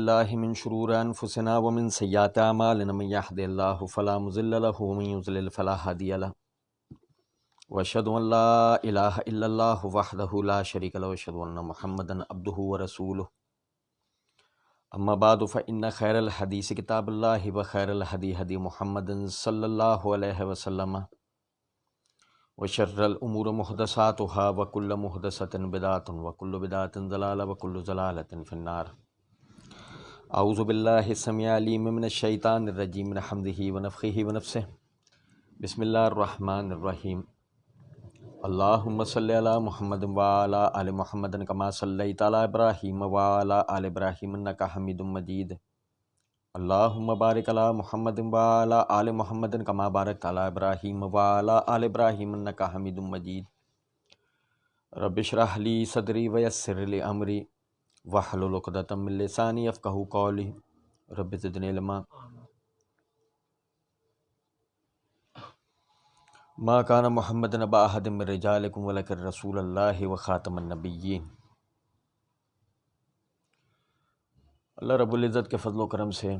باللہ من شرور انفسنا ومن سیئات اعمالنا من یہد اللہ فلا مضل له ومن یضلل فلا ہادی له واشهد ان لا الہ الا اللہ وحدہ لا شریک له واشهد ان محمدا عبدہ ورسولہ اما بعد فان خیر الحدیث کتاب اللہ وخیر الہدی ہدی محمد صلی اللہ علیہ وسلم وشر الامور محدثاتها وکل محدثۃ بدعۃ وکل بدعۃ ضلالہ وکل ضلالۃ فی النار۔ اعوذ باللہ السمیع العلیم من الشیطان الرجیم من حمزہ ونفخہ ونفثہ۔ بسم اللہ الرحمن الرحیم۔ اللہم صلی علی محمد وعلی آل محمد کما صلیت علی ابراہیم وعلی آل ابراہیم انک حمید مجید۔ اللہم بارک علی محمد وعلی آل محمد کما بارکت علی ابراہیم وعلی آل ابراہیم انک حمید مجید۔ رب اشرح لی صدری ویسر لی امری واحلل عقدۃ من لسانی یفقہوا قولی رب زدنی علما۔ ما کان محمد ابا احد من رجالکم ولکن رسول اللہ وخاتم النبیین۔ اللہ رب العزت کے فضل و کرم سے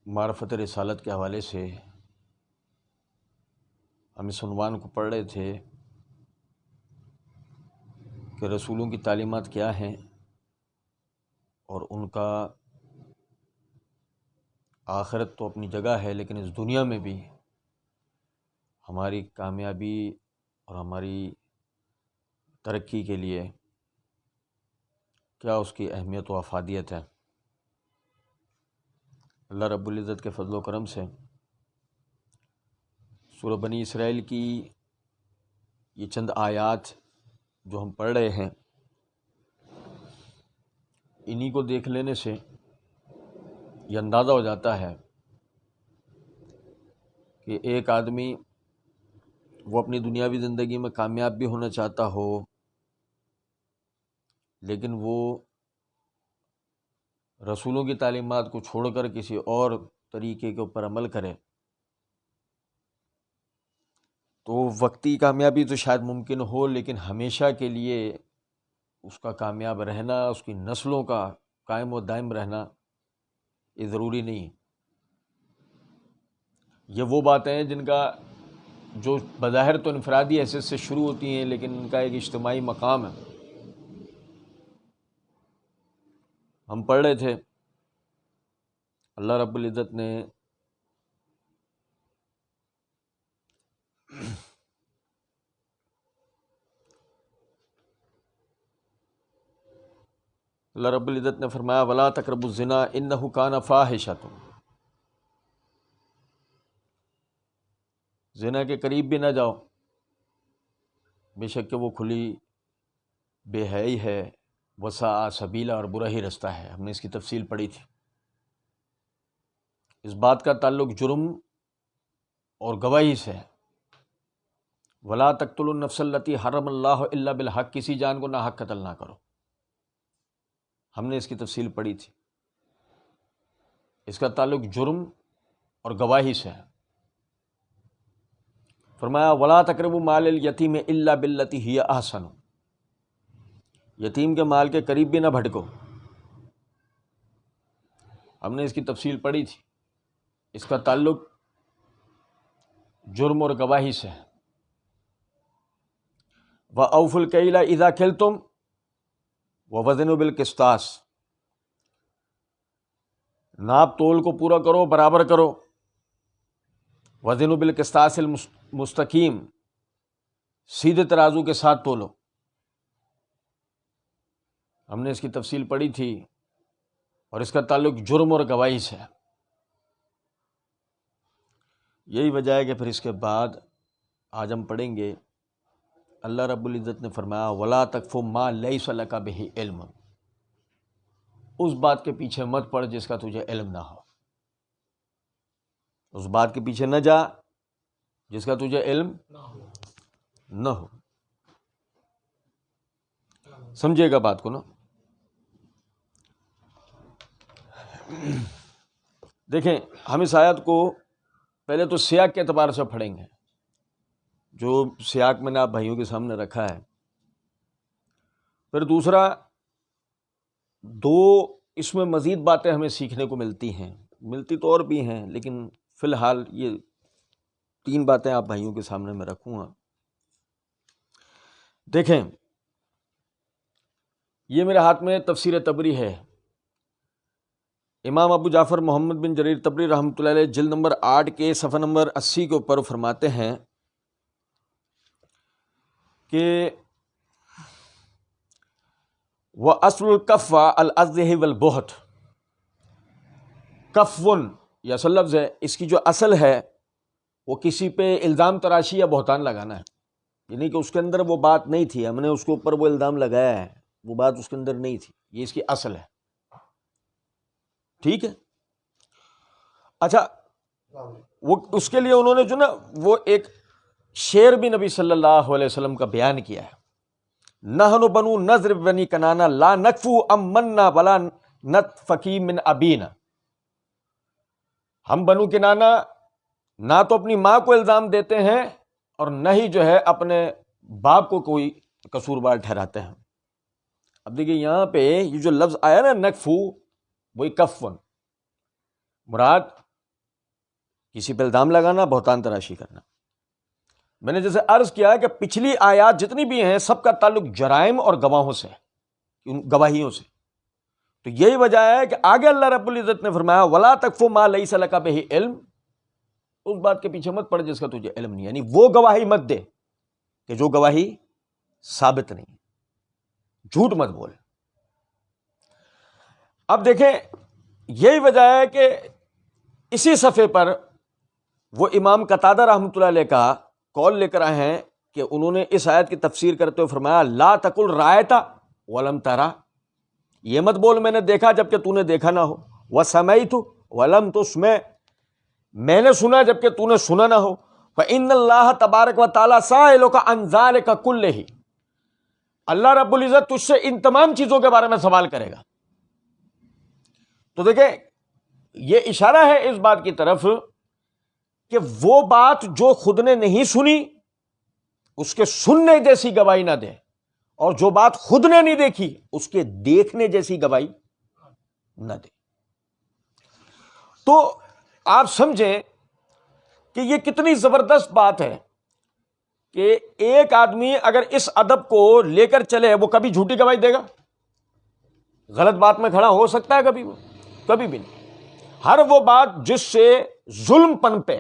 معرفت رسالت کے حوالے سے ہم اس عنوان کو پڑھ رہے تھے کہ رسولوں کی تعلیمات کیا ہیں اور ان کا آخرت تو اپنی جگہ ہے، لیکن اس دنیا میں بھی ہماری کامیابی اور ہماری ترقی کے لیے کیا اس کی اہمیت و افادیت ہے۔ اللہ رب العزت کے فضل و کرم سے سورہ بنی اسرائیل کی یہ چند آیات جو ہم پڑھ رہے ہیں، انہی کو دیکھ لینے سے یہ اندازہ ہو جاتا ہے کہ ایک آدمی وہ اپنی دنیاوی زندگی میں کامیاب بھی ہونا چاہتا ہو، لیکن وہ رسولوں کی تعلیمات کو چھوڑ کر کسی اور طریقے کے اوپر عمل کرے تو وقتی کامیابی تو شاید ممکن ہو، لیکن ہمیشہ کے لیے اس کا کامیاب رہنا، اس کی نسلوں کا قائم و دائم رہنا یہ ضروری نہیں۔ یہ وہ باتیں ہیں جن کا جو بظاہر تو انفرادی حیثیت سے شروع ہوتی ہیں، لیکن ان کا ایک اجتماعی مقام ہے۔ ہم پڑھ رہے تھے اللہ رب العزت نے فرمایا وَلَا تَقْرَبُوا الزِّنَا إِنَّهُ كَانَ فَاحِشَةً۔ زنا کے قریب بھی نہ جاؤ، بے شک کہ وہ کھلی بے حیائی ہے، وساء سبیلا، اور برا ہی رستہ ہے۔ ہم نے اس کی تفصیل پڑھی تھی۔ اس بات کا تعلق جرم اور گواہی سے ہے۔ وَلَا تَقْتُلُوا النَّفْسَ الَّتِي حَرَّمَ اللَّهُ إِلَّا بِالْحَقِّ، کسی جان کو ناحق قتل نہ کرو۔ ہم نے اس کی تفصیل پڑھی تھی۔ اس کا تعلق جرم اور گواہی سے ہے۔ فرمایا وَلَا تَقْرَبُوا مَالَ الْيَتِيمِ إِلَّا بِالَّتِي هِيَ أَحْسَنُ، یتیم کے مال کے قریب بھی نہ بھٹکو۔ ہم نے اس کی تفصیل پڑھی تھی۔ اس کا تعلق جرم اور گواہی سے ہے۔ وَأَوْفُوا الْكَيْلَ إِذَا كِلْتُمْ وَوَزِنُوا بِالْقِسْطَاسِ، ناپ تول کو پورا کرو، برابر کرو۔ وَزِنُوا بِالْقِسْطَاسِ الْمُسْتَقِيمِ، سیدھے ترازو کے ساتھ تولو۔ ہم نے اس کی تفصیل پڑھی تھی، اور اس کا تعلق جرم اور گواہی سے ہے۔ یہی وجہ ہے کہ پھر اس کے بعد آج ہم پڑھیں گے اللہ رب العزت نے فرمایا وَلَا تَقْفُ مَا لَيْسَ لَكَ بِهِ عِلْمٌ، اس بات کے پیچھے مت پڑ جس کا تجھے علم نہ ہو۔ اس بات کے پیچھے نہ جا جس کا تجھے علم نہ ہو۔ سمجھے گا بات کو نا؟ دیکھیں، ہم اس آیت کو پہلے تو سیاق کے اعتبار سے پڑھیں گے، جو سیاق میں نے آپ بھائیوں کے سامنے رکھا ہے۔ پھر دوسرا دو اس میں مزید باتیں ہمیں سیکھنے کو ملتی تو اور بھی ہیں، لیکن فی الحال یہ 3 باتیں آپ بھائیوں کے سامنے میں رکھوں گا۔ دیکھیں، یہ میرے ہاتھ میں تفسیر طبری ہے، امام ابو جعفر محمد بن جریر طبری رحمۃ اللہ علیہ، جلد نمبر 8 کے صفحہ نمبر 80 کے اوپر فرماتے ہیں کہ وَأَصْلُ الْكَفَّ الْأَذْلِ وَالْبُہْتِ، کفون یہ اصل لفظ ہے، اس کی جو اصل ہے وہ کسی پہ الزام تراشی یا بہتان لگانا ہے، یعنی کہ اس کے اندر وہ بات نہیں تھی، ہم نے اس کے اوپر وہ الزام لگایا ہے، وہ بات اس کے اندر نہیں تھی، یہ اس کی اصل ہے، ٹھیک ہے۔ اچھا، وہ اس کے لیے انہوں نے جو نا وہ ایک شعر بھی نبی صلی اللہ علیہ وسلم کا بیان کیا ہے، نحن بنو نضر بنی کنانا لا نکفو ام منا ولا نتفکی من ابینا، ہم بنو کنانا نہ تو اپنی ماں کو الزام دیتے ہیں اور نہ ہی جو ہے اپنے باپ کو کوئی قصوروار ٹھہراتے ہیں۔ اب دیکھیے یہاں پہ یہ جو لفظ آیا نا نکفو، وہی کفن، مراد کسی پہ الزام لگانا، بہتان تراشی کرنا۔ میں نے جیسے عرض کیا کہ پچھلی آیات جتنی بھی ہیں سب کا تعلق جرائم اور گواہوں سے، گواہیوں سے، تو یہی وجہ ہے کہ آگے اللہ رب العزت نے فرمایا وَلَا تَقْفُ مَا لَيْسَ لَكَ بِهِ علم، اس بات کے پیچھے مت پڑ جس کا تجھے علم نہیں، یعنی وہ گواہی مت دے کہ جو گواہی ثابت نہیں، جھوٹ مت بول۔ اب دیکھیں یہی وجہ ہے کہ اسی صفحے پر وہ امام قتادہ رحمۃ اللہ علیہ کا قول لے کر آئے ہیں کہ انہوں نے اس آیت کی تفسیر کرتے ہوئے فرمایا لا تقل رأیت ولم ترى، یہ مت بول میں نے دیکھا جبکہ تو نے دیکھا نہ ہو، وسمعت ولم تسمع، میں نے سنا جبکہ تو نے سنا نہ ہو، فإن اللہ تبارک و تعالی سائلک عن ذلک کلہ، اللہ رب العزت تجھ سے ان تمام چیزوں کے بارے میں سوال کرے گا۔ تو دیکھیں یہ اشارہ ہے اس بات کی طرف کہ وہ بات جو خود نے نہیں سنی اس کے سننے جیسی گواہی نہ دے، اور جو بات خود نے نہیں دیکھی اس کے دیکھنے جیسی گواہی نہ دے۔ تو آپ سمجھیں کہ یہ کتنی زبردست بات ہے کہ ایک آدمی اگر اس ادب کو لے کر چلے وہ کبھی جھوٹی گواہی دے گا؟ غلط بات میں کھڑا ہو سکتا ہے کبھی؟ وہ کبھی بھی نہیں۔ ہر وہ بات جس سے ظلم پنپے،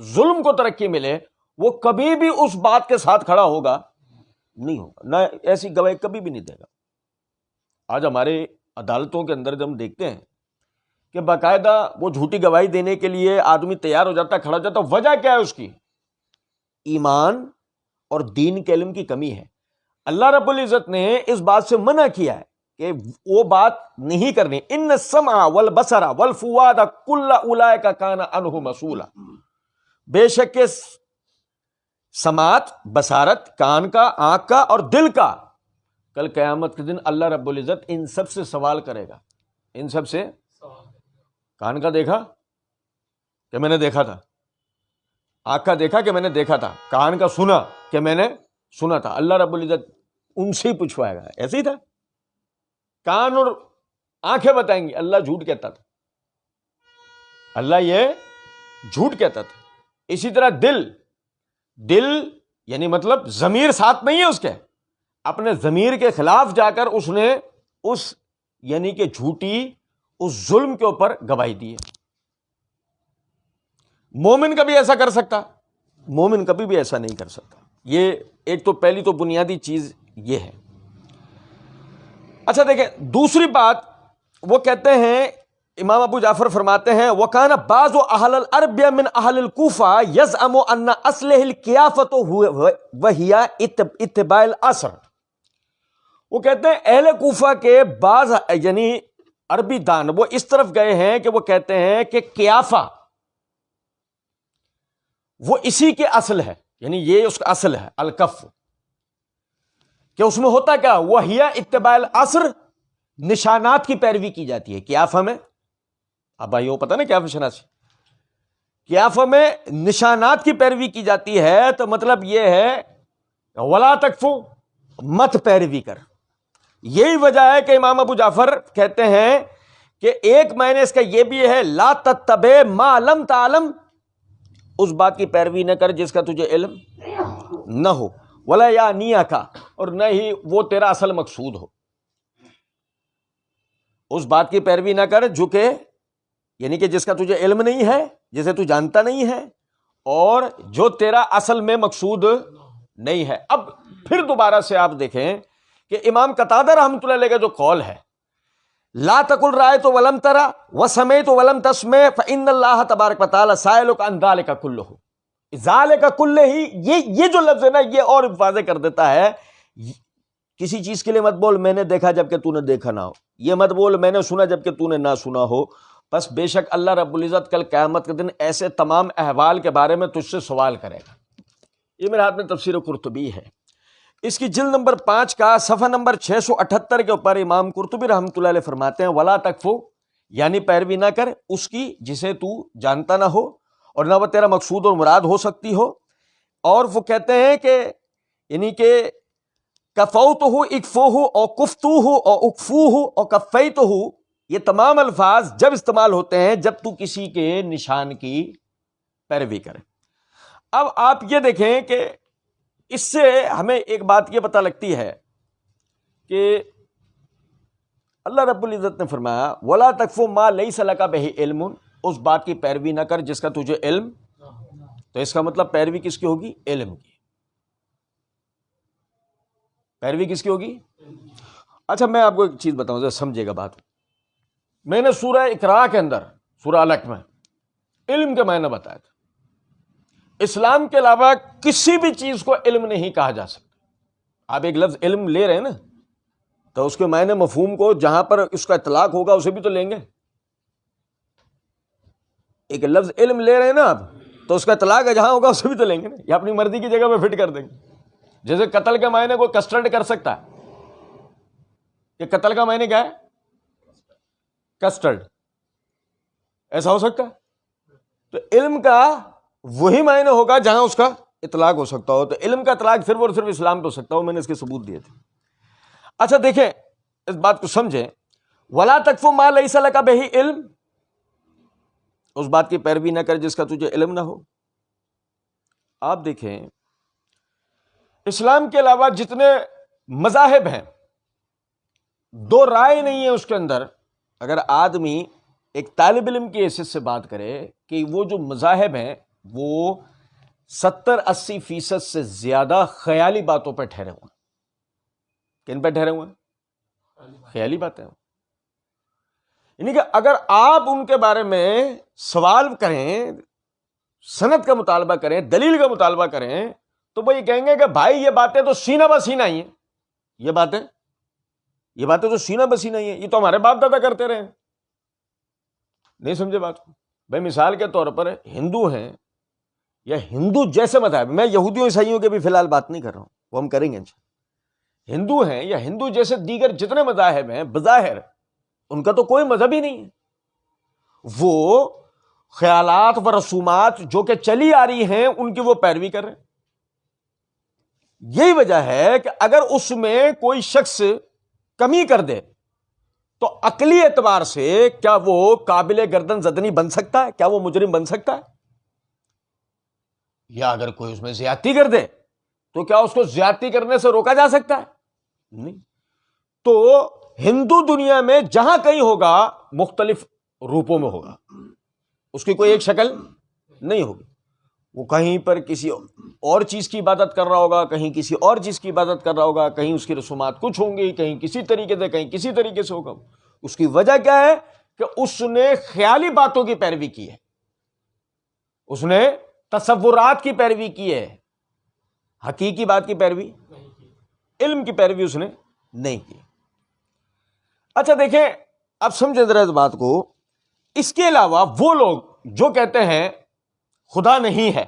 ظلم کو ترقی ملے، وہ کبھی بھی اس بات کے ساتھ کھڑا ہوگا نہیں ہوگا، نہ ایسی گواہی کبھی بھی نہیں دے گا۔ آج ہمارے عدالتوں کے اندر جب ہم دیکھتے ہیں کہ باقاعدہ وہ جھوٹی گواہی دینے کے لیے آدمی تیار ہو جاتا ہے، کھڑا ہو جاتا ہے، وجہ کیا ہے اس کی؟ ایمان اور دین کے علم کی کمی ہے۔ اللہ رب العزت نے اس بات سے منع کیا ہے کہ وہ بات نہیں کرنی، ان السمع والبصر والفؤاد کل اولئک کان عنہ مسئولا، بے شک کہ سماعت، بصارت، کان کا، آنکھ کا اور دل کا، کل قیامت کے دن اللہ رب العزت ان سب سے سوال کرے گا، ان سب سے۔ کان کا دیکھا کہ میں نے دیکھا تھا، آنکھ کا دیکھا کہ میں نے دیکھا تھا، کان کا سنا کہ میں نے سنا تھا، اللہ رب العزت ان سے ہی پوچھوائے گا۔ ایسے ہی تھا، کان اور آنکھیں بتائیں گی اللہ جھوٹ کہتا تھا، اللہ یہ جھوٹ کہتا تھا۔ اسی طرح دل یعنی مطلب ضمیر ساتھ نہیں ہے اس کے، اپنے ضمیر کے خلاف جا کر اس نے اس یعنی کہ جھوٹی اس ظلم کے اوپر گواہی دی ہے۔ مومن کبھی ایسا کر سکتا؟ مومن کبھی بھی ایسا نہیں کر سکتا۔ یہ ایک تو پہلی تو بنیادی چیز یہ ہے۔ اچھا دیکھیں دوسری بات وہ کہتے ہیں، امام ابو جعفر فرماتے ہیں وَكَانَ بَعْضُ أَهْلِ الْعَرْبِ مِنْ أَهْلِ الْكُوفَةِ يَزْعَمُ أَنَّ أَصْلَهِ الْقِيَافَةُ وَهِيَ اتِّبَاعُ الْأَثَرِ، وہ کہتے ہیں اہل کوفہ کے بعض یعنی عربی دان وہ اس طرف گئے ہیں کہ وہ کہتے ہیں کہ قیافہ وہ اسی کے اصل ہے، یعنی یہ اس کا اصل ہے الکف، کہ اس میں ہوتا کیا، وَهِيَ اتِّبَاعُ الْأَثَرِ، نشانات کی پیروی کی جاتی ہے قیافہ میں۔ اب بھائیوں پتہ نا قیافہ شناسی، قیافہ میں نشانات کی پیروی کی جاتی ہے، تو مطلب یہ ہے ولا تکفو، مت پیروی کر، یہی وجہ ہے کہ امام ابو جعفر کہتے ہیں کہ ایک معنی اس کا یہ بھی ہے لا تتبع ما لم تعلم، اس بات کی پیروی نہ کر جس کا تجھے علم نہ ہو، ولا یعنیک، اور نہ ہی وہ تیرا اصل مقصود ہو. اس بات کی پیروی نہ کر جو کہ یعنی کہ جس کا تجھے علم نہیں ہے، جسے تو جانتا نہیں ہے، اور جو تیرا اصل میں مقصود نہیں ہے. اب پھر دوبارہ سے آپ دیکھیں کہ امام قتادہ رحمۃ اللہ علیہ کا جو قول ہے لا تقل رأیت ولم ترى وسمعت ولم تسمع فإن اللہ تبارک وتعالی سائلک عن ذلک کلہ، ذالک کلہ ہی، یہ جو لفظ ہے نا یہ اور واضح کر دیتا ہے کسی چیز کے لیے مت بول میں نے دیکھا جبکہ تو نے دیکھا نہ ہو، یہ مت بول میں نے سنا جبکہ تو نے نہ سنا ہو، بس بے شک اللہ رب العزت کل قیامت کے دن ایسے تمام احوال کے بارے میں تجھ سے سوال کرے گا. یہ میرے ہاتھ میں تفسیر قرطبی ہے، اس کی جلد نمبر 5 کا صفحہ نمبر 678 کے اوپر امام قرطبی رحمۃ اللہ علیہ فرماتے ہیں ولا تکفو، یعنی پیروی نہ کر اس کی جسے تو جانتا نہ ہو اور نہ وہ تیرا مقصود اور مراد ہو سکتی ہو. اور وہ کہتے ہیں کہ یعنی کہ کفوتہ اکفوہ اور کفتوہ اور اکفوہ اور کفیتہ، یہ تمام الفاظ جب استعمال ہوتے ہیں جب تو کسی کے نشان کی پیروی کرے. اب آپ یہ دیکھیں کہ اس سے ہمیں ایک بات یہ پتہ لگتی ہے کہ اللہ رب العزت نے فرمایا وَلَا تَقْفُ مَا لَيْسَ لَكَ بِهِ عِلْمٌ، اس بات کی پیروی نہ کر جس کا تجھے علم، تو اس کا مطلب پیروی کس کی ہوگی؟ علم کی. پیروی کس کی ہوگی؟ اچھا میں آپ کو ایک چیز بتاؤں ذرا سمجھے گا بات. میں نے سورہ اقراء کے اندر سورہ علق میں علم کے معنی بتایا تھا. اسلام کے علاوہ کسی بھی چیز کو علم نہیں کہا جا سکتا. آپ ایک لفظ علم لے رہے ہیں نا تو اس کے معنی مفہوم کو جہاں پر اس کا اطلاق ہوگا اسے بھی تو لیں گے. ایک لفظ علم لے رہے ہیں نا آپ تو اس کا اطلاق جہاں ہوگا اسے بھی تو لیں گے نا، یا اپنی مرضی کی جگہ پہ فٹ کر دیں گے. جیسے قتل کا معنی کوئی کسٹرڈ کر سکتا ہے کہ قتل کا معنی کیا ہے؟ کسٹرڈ، ایسا ہو سکتا ہے؟ تو علم کا وہی معنی ہوگا جہاں اس کا اطلاق ہو سکتا ہو. تو علم کا اطلاق صرف اور صرف اسلام پہ ہو سکتا ہو. میں نے اس کے ثبوت دیے تھے. اچھا دیکھیں اس بات کو سمجھیں وَلَا تَقْفُ مَا لَيْسَ لَكَ بِهِ عِلْم، اس بات کی پیروی نہ کر جس کا تجھے علم نہ ہو. آپ دیکھیں اسلام کے علاوہ جتنے مذاہب ہیں دو رائے نہیں ہے اس کے اندر. اگر آدمی ایک طالب علم کی حیثیت سے بات کرے کہ وہ جو مذاہب ہیں وہ 70-80% سے زیادہ خیالی باتوں پہ ٹھہرے ہوئے ہیں. کن پہ ٹھہرے ہوئے ہیں؟ خیالی باتیں. یعنی کہ اگر آپ ان کے بارے میں سوال کریں، سند کا مطالبہ کریں، دلیل کا مطالبہ کریں تو وہ یہ کہیں گے کہ بھائی یہ باتیں تو سینہ بسینہ ہی ہیں. یہ باتیں تو سینہ بسینہ ہی ہیں، یہ تو ہمارے باپ دادا کرتے رہے ہیں. نہیں سمجھے بات کو؟ بھائی مثال کے طور پر ہندو ہیں یا ہندو جیسے مذہب، میں یہودیوں عیسائیوں کے بھی فی الحال بات نہیں کر رہا ہوں، وہ ہم کریں گے. ہندو ہیں یا ہندو جیسے دیگر جتنے مذاہب ہیں بظاہر ان کا تو کوئی مذہب ہی نہیں ہے. وہ خیالات و رسومات جو کہ چلی آ رہی ہیں ان کی وہ پیروی کر رہے ہیں. یہی وجہ ہے کہ اگر اس میں کوئی شخص کمی کر دے تو عقلی اعتبار سے کیا وہ قابل گردن زدنی بن سکتا ہے؟ کیا وہ مجرم بن سکتا ہے؟ یا اگر کوئی اس میں زیادتی کر دے تو کیا اس کو زیادتی کرنے سے روکا جا سکتا ہے؟ نہیں. تو ہندو دنیا میں جہاں کہیں ہوگا مختلف روپوں میں ہوگا، اس کی کوئی ایک شکل نہیں ہوگی. وہ کہیں پر کسی اور چیز کی عبادت کر رہا ہوگا، کہیں کسی اور چیز کی عبادت کر رہا ہوگا، کہیں اس کی رسومات کچھ ہوں گی، کہیں کسی طریقے سے، کہیں کسی طریقے سے ہوگا. اس کی وجہ کیا ہے کہ اس نے خیالی باتوں کی پیروی کی ہے، اس نے تصورات کی پیروی کی ہے، حقیقی بات کی پیروی، علم کی پیروی اس نے نہیں کی. اچھا دیکھیں اب سمجھیں ذرا اس بات کو. اس کے علاوہ وہ لوگ جو کہتے ہیں خدا نہیں ہے،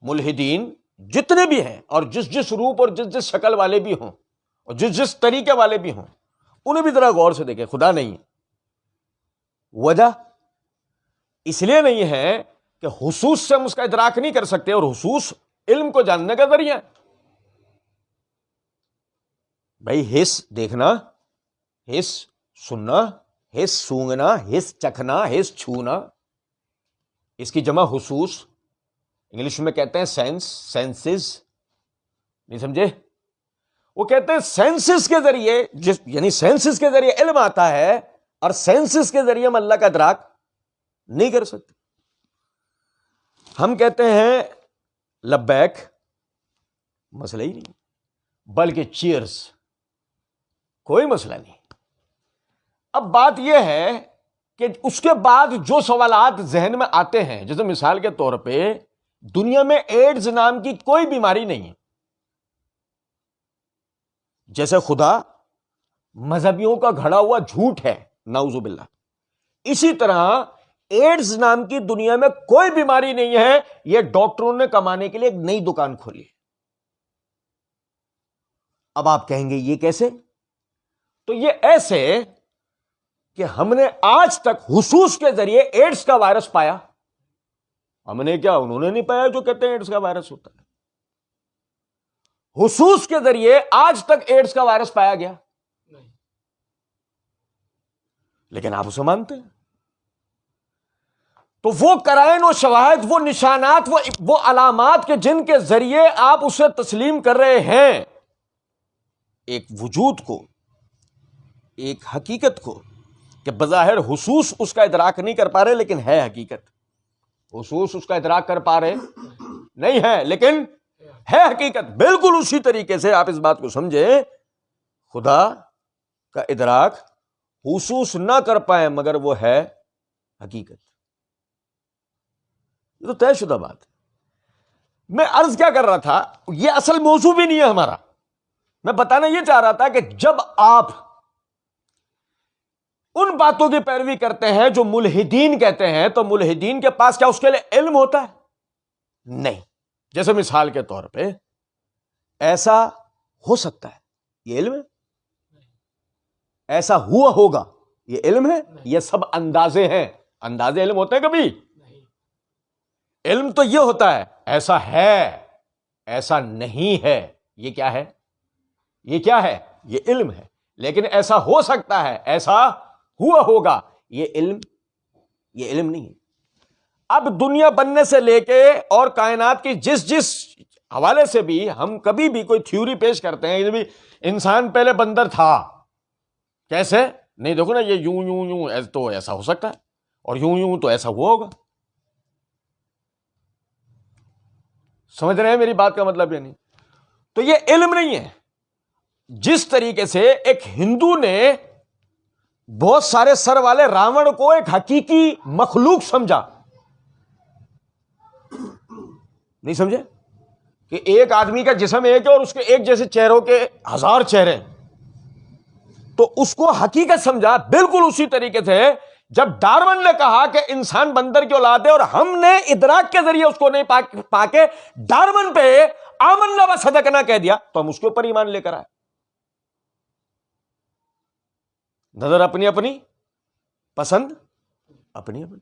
ملحدین جتنے بھی ہیں اور جس جس روپ اور جس جس شکل والے بھی ہوں اور جس جس طریقے والے بھی ہوں، انہیں بھی ذرا غور سے دیکھیں. خدا نہیں ہے. وجہ اس لیے نہیں ہے کہ حسوس سے ہم اس کا ادراک نہیں کر سکتے، اور حسوس علم کو جاننے کا ذریعہ ہے. بھائی حس دیکھنا، حس سننا، حس سونگنا، حس چکھنا، حس چھونا، اس کی جمع حسوس، انگلش میں کہتے ہیں سینس، سینسز، نہیں سمجھے؟ وہ کہتے ہیں سینسز کے ذریعے یعنی سینسز کے ذریعے علم آتا ہے، اور سینسز کے ذریعے ہم اللہ کا ادراک نہیں کر سکتے. ہم کہتے ہیں لبیک، مسئلہ ہی نہیں، بلکہ چیئرز، کوئی مسئلہ نہیں. اب بات یہ ہے کہ اس کے بعد جو سوالات ذہن میں آتے ہیں، جیسے مثال کے طور پہ دنیا میں ایڈز نام کی کوئی بیماری نہیں ہے، جیسے خدا مذہبیوں کا گھڑا ہوا جھوٹ ہے نعوذ باللہ، اسی طرح ایڈز نام کی دنیا میں کوئی بیماری نہیں ہے. یہ ڈاکٹروں نے کمانے کے لیے ایک نئی دکان کھولی ہے. اب آپ کہیں گے یہ کیسے؟ تو یہ ایسے کہ ہم نے آج تک حسوس کے ذریعے ایڈز کا وائرس پایا. ہم نے کیا، انہوں نے نہیں پایا جو کہتے ہیں ایڈز کا وائرس ہوتا ہے. حسوس کے ذریعے آج تک ایڈز کا وائرس پایا گیا، لیکن آپ اسے مانتے ہیں. تو وہ قرائن و شواہد، وہ نشانات، وہ علامات کے جن کے ذریعے آپ اسے تسلیم کر رہے ہیں، ایک وجود کو، ایک حقیقت کو، کہ بظاہر حسوس اس کا ادراک نہیں کر پا رہے لیکن ہے حقیقت. حسوس اس کا ادراک کر پا رہے نہیں ہے لیکن ہے حقیقت. بالکل اسی طریقے سے آپ اس بات کو سمجھیں، خدا کا ادراک حسوس نہ کر پائیں مگر وہ ہے حقیقت. یہ تو طے شدہ بات ہے. میں عرض کیا کر رہا تھا، یہ اصل موضوع بھی نہیں ہے ہمارا. میں بتانا یہ چاہ رہا تھا کہ جب آپ ان باتوں کی پیروی کرتے ہیں جو ملحدین کہتے ہیں، تو ملحدین کے پاس کیا اس کے لیے علم ہوتا ہے؟ نہیں. جیسے مثال کے طور پہ ایسا ہو سکتا ہے، یہ علم ہے؟ ایسا ہوا ہوگا، یہ علم ہے؟ یہ سب اندازے ہیں. اندازے علم ہوتے ہیں کبھی؟ علم تو یہ ہوتا ہے ایسا ہے، ایسا نہیں ہے. یہ کیا ہے؟ یہ کیا ہے؟ یہ علم ہے. لیکن ایسا ہو سکتا ہے، ایسا ہوا ہوگا، یہ علم نہیں ہے. اب دنیا بننے سے لے کے اور کائنات کی جس حوالے سے بھی ہم کبھی بھی کوئی تھیوری پیش کرتے ہیں، بھی انسان پہلے بندر تھا، کیسے؟ نہیں دیکھو نا، یہ یوں یوں یوں تو ایسا ہو سکتا ہے، اور یوں یوں تو ایسا ہوا ہوگا. سمجھ رہے ہیں میری بات کا مطلب؟ یہ نہیں. تو یہ علم نہیں ہے. جس طریقے سے ایک ہندو نے بہت سارے سر والے راون کو ایک حقیقی مخلوق سمجھا، نہیں سمجھے؟ کہ ایک آدمی کا جسم ایک ہے اور اس کے ایک جیسے چہروں کے 1000 چہرے، تو اس کو حقیقت سمجھا. بالکل اسی طریقے سے جب ڈارون نے کہا کہ انسان بندر کی اولاد ہے، اور ہم نے ادراک کے ذریعے اس کو نہیں پا کے ڈارون پہ آمنا و صدقنا کہہ دیا، تو ہم اس کے اوپر ایمان لے کر آئے. نظر اپنی اپنی، پسند اپنی اپنی.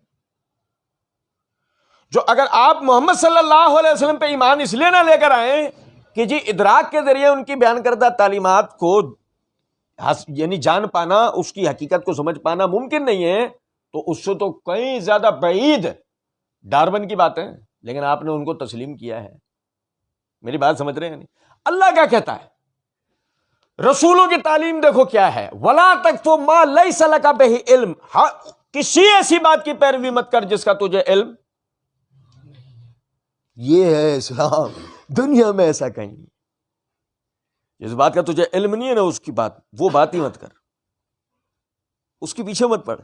جو اگر آپ محمد صلی اللہ علیہ وسلم پہ ایمان اس لیے نہ لے کر آئیں کہ جی ادراک کے ذریعے ان کی بیان کردہ تعلیمات کو یعنی جان پانا، اس کی حقیقت کو سمجھ پانا ممکن نہیں ہے، تو اس سے تو کئی زیادہ بعید ڈارون کی بات ہے. لیکن آپ نے ان کو تسلیم کیا ہے. میری بات سمجھ رہے ہیں نہیں؟ اللہ کیا کہتا ہے؟ رسولوں کی تعلیم دیکھو کیا ہے، وَلَا تَقْفُ مَا لَيْسَ لَكَ بِهِ علم. کسی ایسی بات کی پیروی مت کر جس کا تجھے علم. یہ ہے اسلام. دنیا میں ایسا کہیں نہیں. جس بات کا تجھے علم نہیں ہے نا، اس کی بات، وہ بات ہی مت کر، اس کے پیچھے مت پڑ.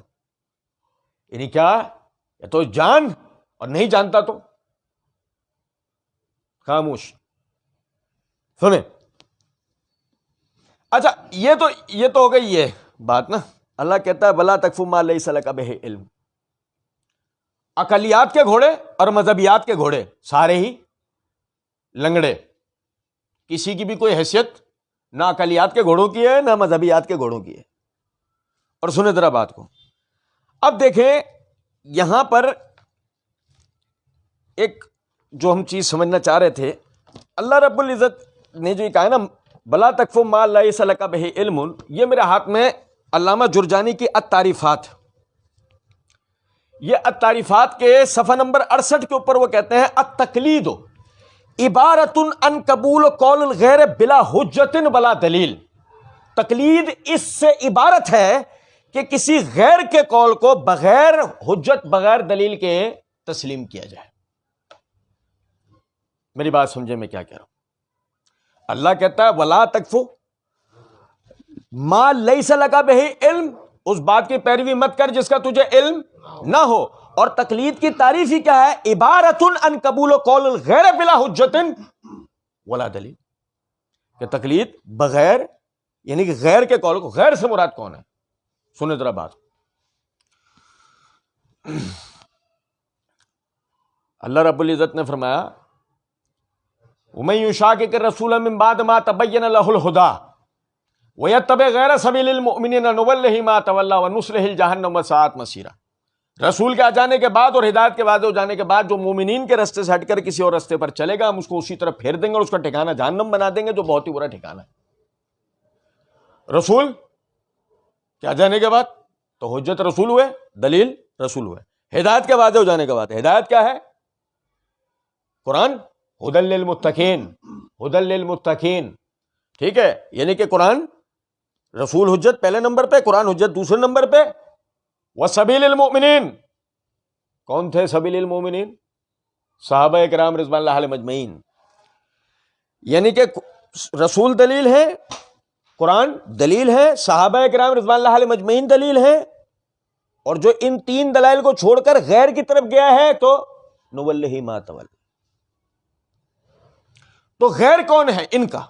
یعنی کیا؟ یا تو جان، اور نہیں جانتا تو خاموش. سنیں، اچھا یہ تو ہو گئی یہ بات نا. اللہ کہتا ہے وَلَا تَقْفُ مَا لَيْسَ لَكَ بِهِ علم. عقلیات کے گھوڑے اور مذہبیات کے گھوڑے سارے ہی لنگڑے. کسی کی بھی کوئی حیثیت نہ عقلیات کے گھوڑوں کی ہے نہ مذہبیات کے گھوڑوں کی ہے. اور سنیں ذرا بات کو. اب دیکھیں یہاں پر ایک جو ہم چیز سمجھنا چاہ رہے تھے، اللہ رب العزت نے جو یہ کہا ہے نا بلا تکف ما لیس لک بہ علم، یہ میرے ہاتھ میں علامہ جرجانی کی التعریفات، یہ التعریفات کے صفحہ نمبر 68 کے اوپر وہ کہتے ہیں التقلید عبارت عن قبول قول الغیر بلا حجت بلا دلیل. تقلید اس سے عبارت ہے کہ کسی غیر کے قول کو بغیر حجت بغیر دلیل کے تسلیم کیا جائے. میری بات سمجھے میں کیا کہہ رہا ہوں؟ اللہ کہتا ہے ولا تکف ما لیس لک بہ علم، اس بات کی پیروی مت کر جس کا تجھے علم نہ ہو. اور تقلید کی تعریف ہی کیا ہے؟ عبارت عن قبول قول الغیر بلا حجت ولا دلیل، کہ تقلید بغیر، یعنی کہ غیر کے قول کو، غیر سے مراد کون ہے؟ سنیں ذرا بات. اللہ رب العزت نے فرمایا وَمَن يُشَاقِقِ الرَّسُولَ مِن بَعْدِ مَا تَبَيَّنَ لَهُ الْهُدَىٰ وَيَتَّبِعْ غَيْرَ سَبِيلِ الْمُؤْمِنِينَ نُوَلِّهِ مَا تَوَلَّىٰ وَنُصْلِهِ جَهَنَّمَ وَسَاءَتْ مَصِيرًا. رسول کے آ جانے کے بعد اور ہدایت کے واضح ہو جانے کے بعد جو مومنین کے رستے سے ہٹ کر کسی اور رستے پر چلے گا، ہم اس کو اسی طرح پھیر دیں گے اور اس کا ٹھکانہ جہنم بنا دیں گے، جو بہت ہی برا ٹھکانہ ہے. رسول کے آ جانے کے بعد تو حجت رسول ہوئے، دلیل رسول ہوئے. ہدایت کے واضح ہو جانے کے بعد ہدایت کیا ہے؟ قرآن ہدی للمتقین، ہدی للمتقین. ٹھیک ہے، یعنی کہ قرآن، رسول حجت پہلے نمبر پہ، قرآن حجت دوسرے نمبر پہ. وسبیل المؤمنین، کون تھے سبیل المؤمنین؟ صحابہ کرام رضوان اللہ علیہم اجمعین. یعنی کہ رسول دلیل ہے، قرآن دلیل ہے، صحابہ کرام رضوان اللہ علیہم اجمعین دلیل ہے. اور جو ان تین دلائل کو چھوڑ کر غیر کی طرف گیا ہے تو نولہ ما تولی. تو غیر کون ہے ان کا؟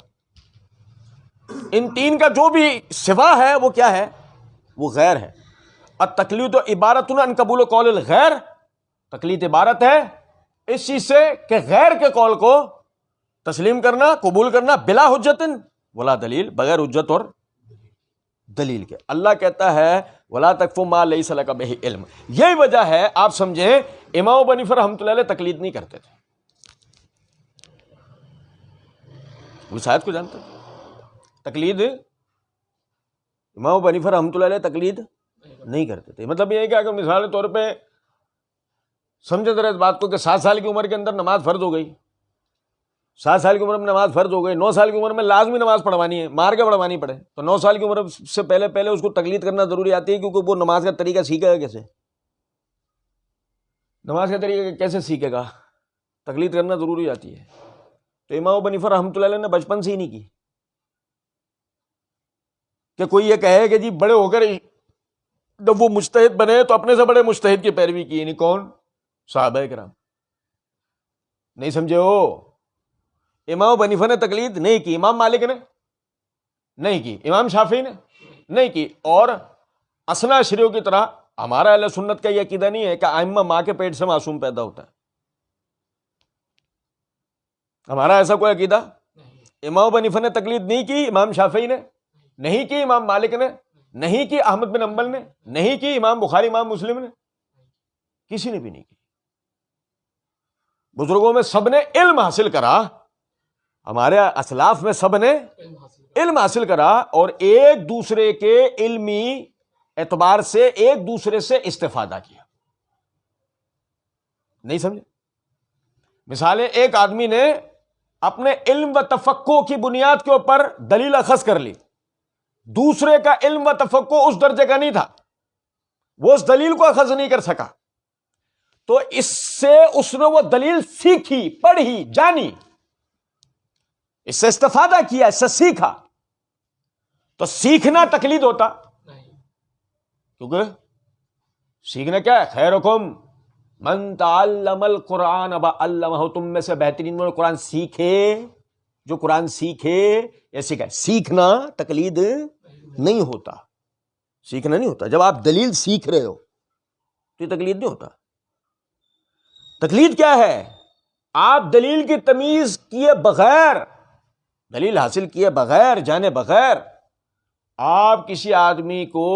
ان تین کا جو بھی سوا ہے وہ کیا ہے؟ وہ غیر ہے. التقلید عبارت عن قبول قول الغیر، تقلید عبارت ہے اس چیز سے کہ غیر کے قول کو تسلیم کرنا، قبول کرنا، بلا حجت ولا دلیل، بغیر حجت اور دلیل کے. اللہ کہتا ہے ولا تکف ما لیس لک بہ علم. یہی وجہ ہے آپ سمجھیں امام ابو حنیفہ رحمۃ اللہ علیہ تقلید نہیں کرتے تھے. وسعت کو جانتے تھے؟ تقلید امام ابو حنیفہ رحمۃ اللہ علیہ تقلید نہیں کرتے تھے. مطلب یہ ہے کہ اگر مثال کے طور پہ سمجھے ذرا اس بات کو کہ 7 سال کی عمر کے اندر نماز فرض ہو گئی، 7 سال کی عمر میں نماز فرض ہو گئی، 9 سال کی عمر میں لازمی نماز پڑھوانی ہے، مار کے پڑھوانی پڑے، تو 9 سال کی عمر سے پہلے اس کو تقلید کرنا ضروری آتی ہے، کیونکہ وہ نماز کا طریقہ سیکھے گا کیسے؟ نماز کا طریقہ کیسے سیکھے گا؟ تقلید کرنا ضروری آتی ہے. تو امام ابو حنیفہ رحمۃ اللہ علیہ نے بچپن سے ہی نہیں کی کہ کوئی یہ کہے کہ جی بڑے ہو کر جب وہ مجتہد بنے تو اپنے سے بڑے مجتہد کی پیروی کی. یعنی کون؟ صحابہ کرام. نہیں سمجھے ہو؟ امام ابو حنیفہ نے تقلید نہیں کی، امام مالک نے نہیں کی، امام شافعی نے نہیں کی. اور اثنا اشریوں کی طرح ہمارا اہل سنت کا یہ عقیدہ نہیں ہے کہ ائمہ ماں کے پیٹ سے معصوم پیدا ہوتا ہے. ہمارا ایسا کوئی عقیدہ. امام ابو حنیفہ نے تقلید نہیں کی، امام شافعی نے نہیں کی، امام مالک نے نہیں کی، احمد بن حنبل نے نہیں کی، امام بخاری امام مسلم نے کسی نے بھی نہیں کی. بزرگوں میں سب نے علم حاصل کرا، ہمارے اسلاف میں سب نے علم حاصل کرا اور ایک دوسرے کے علمی اعتبار سے ایک دوسرے سے استفادہ کیا. نہیں سمجھے؟ مثالیں، ایک آدمی نے اپنے علم و تفقہ کی بنیاد کے اوپر دلیل اخذ کر لی، دوسرے کا علم و تفقہ اس درجے کا نہیں تھا، وہ اس دلیل کو اخذ نہیں کر سکا، تو اس سے اس نے وہ دلیل سیکھی، پڑھی، جانی، اس سے استفادہ کیا، اس سے سیکھا. تو سیکھنا تقلید ہوتا، کیونکہ سیکھنا کیا ہے؟ خیرکم من تعلم القرآن وعلمہ، تم میں سے بہترین وہ قرآن سیکھے جو قرآن سیکھے یا سکھائے. سیکھنا تقلید نہیں ہوتا، سیکھنا نہیں ہوتا. جب آپ دلیل سیکھ رہے ہو تو یہ تقلید نہیں ہوتا. تقلید کیا ہے؟ آپ دلیل کی تمیز کیے بغیر، دلیل حاصل کیے بغیر، جانے بغیر آپ کسی آدمی کو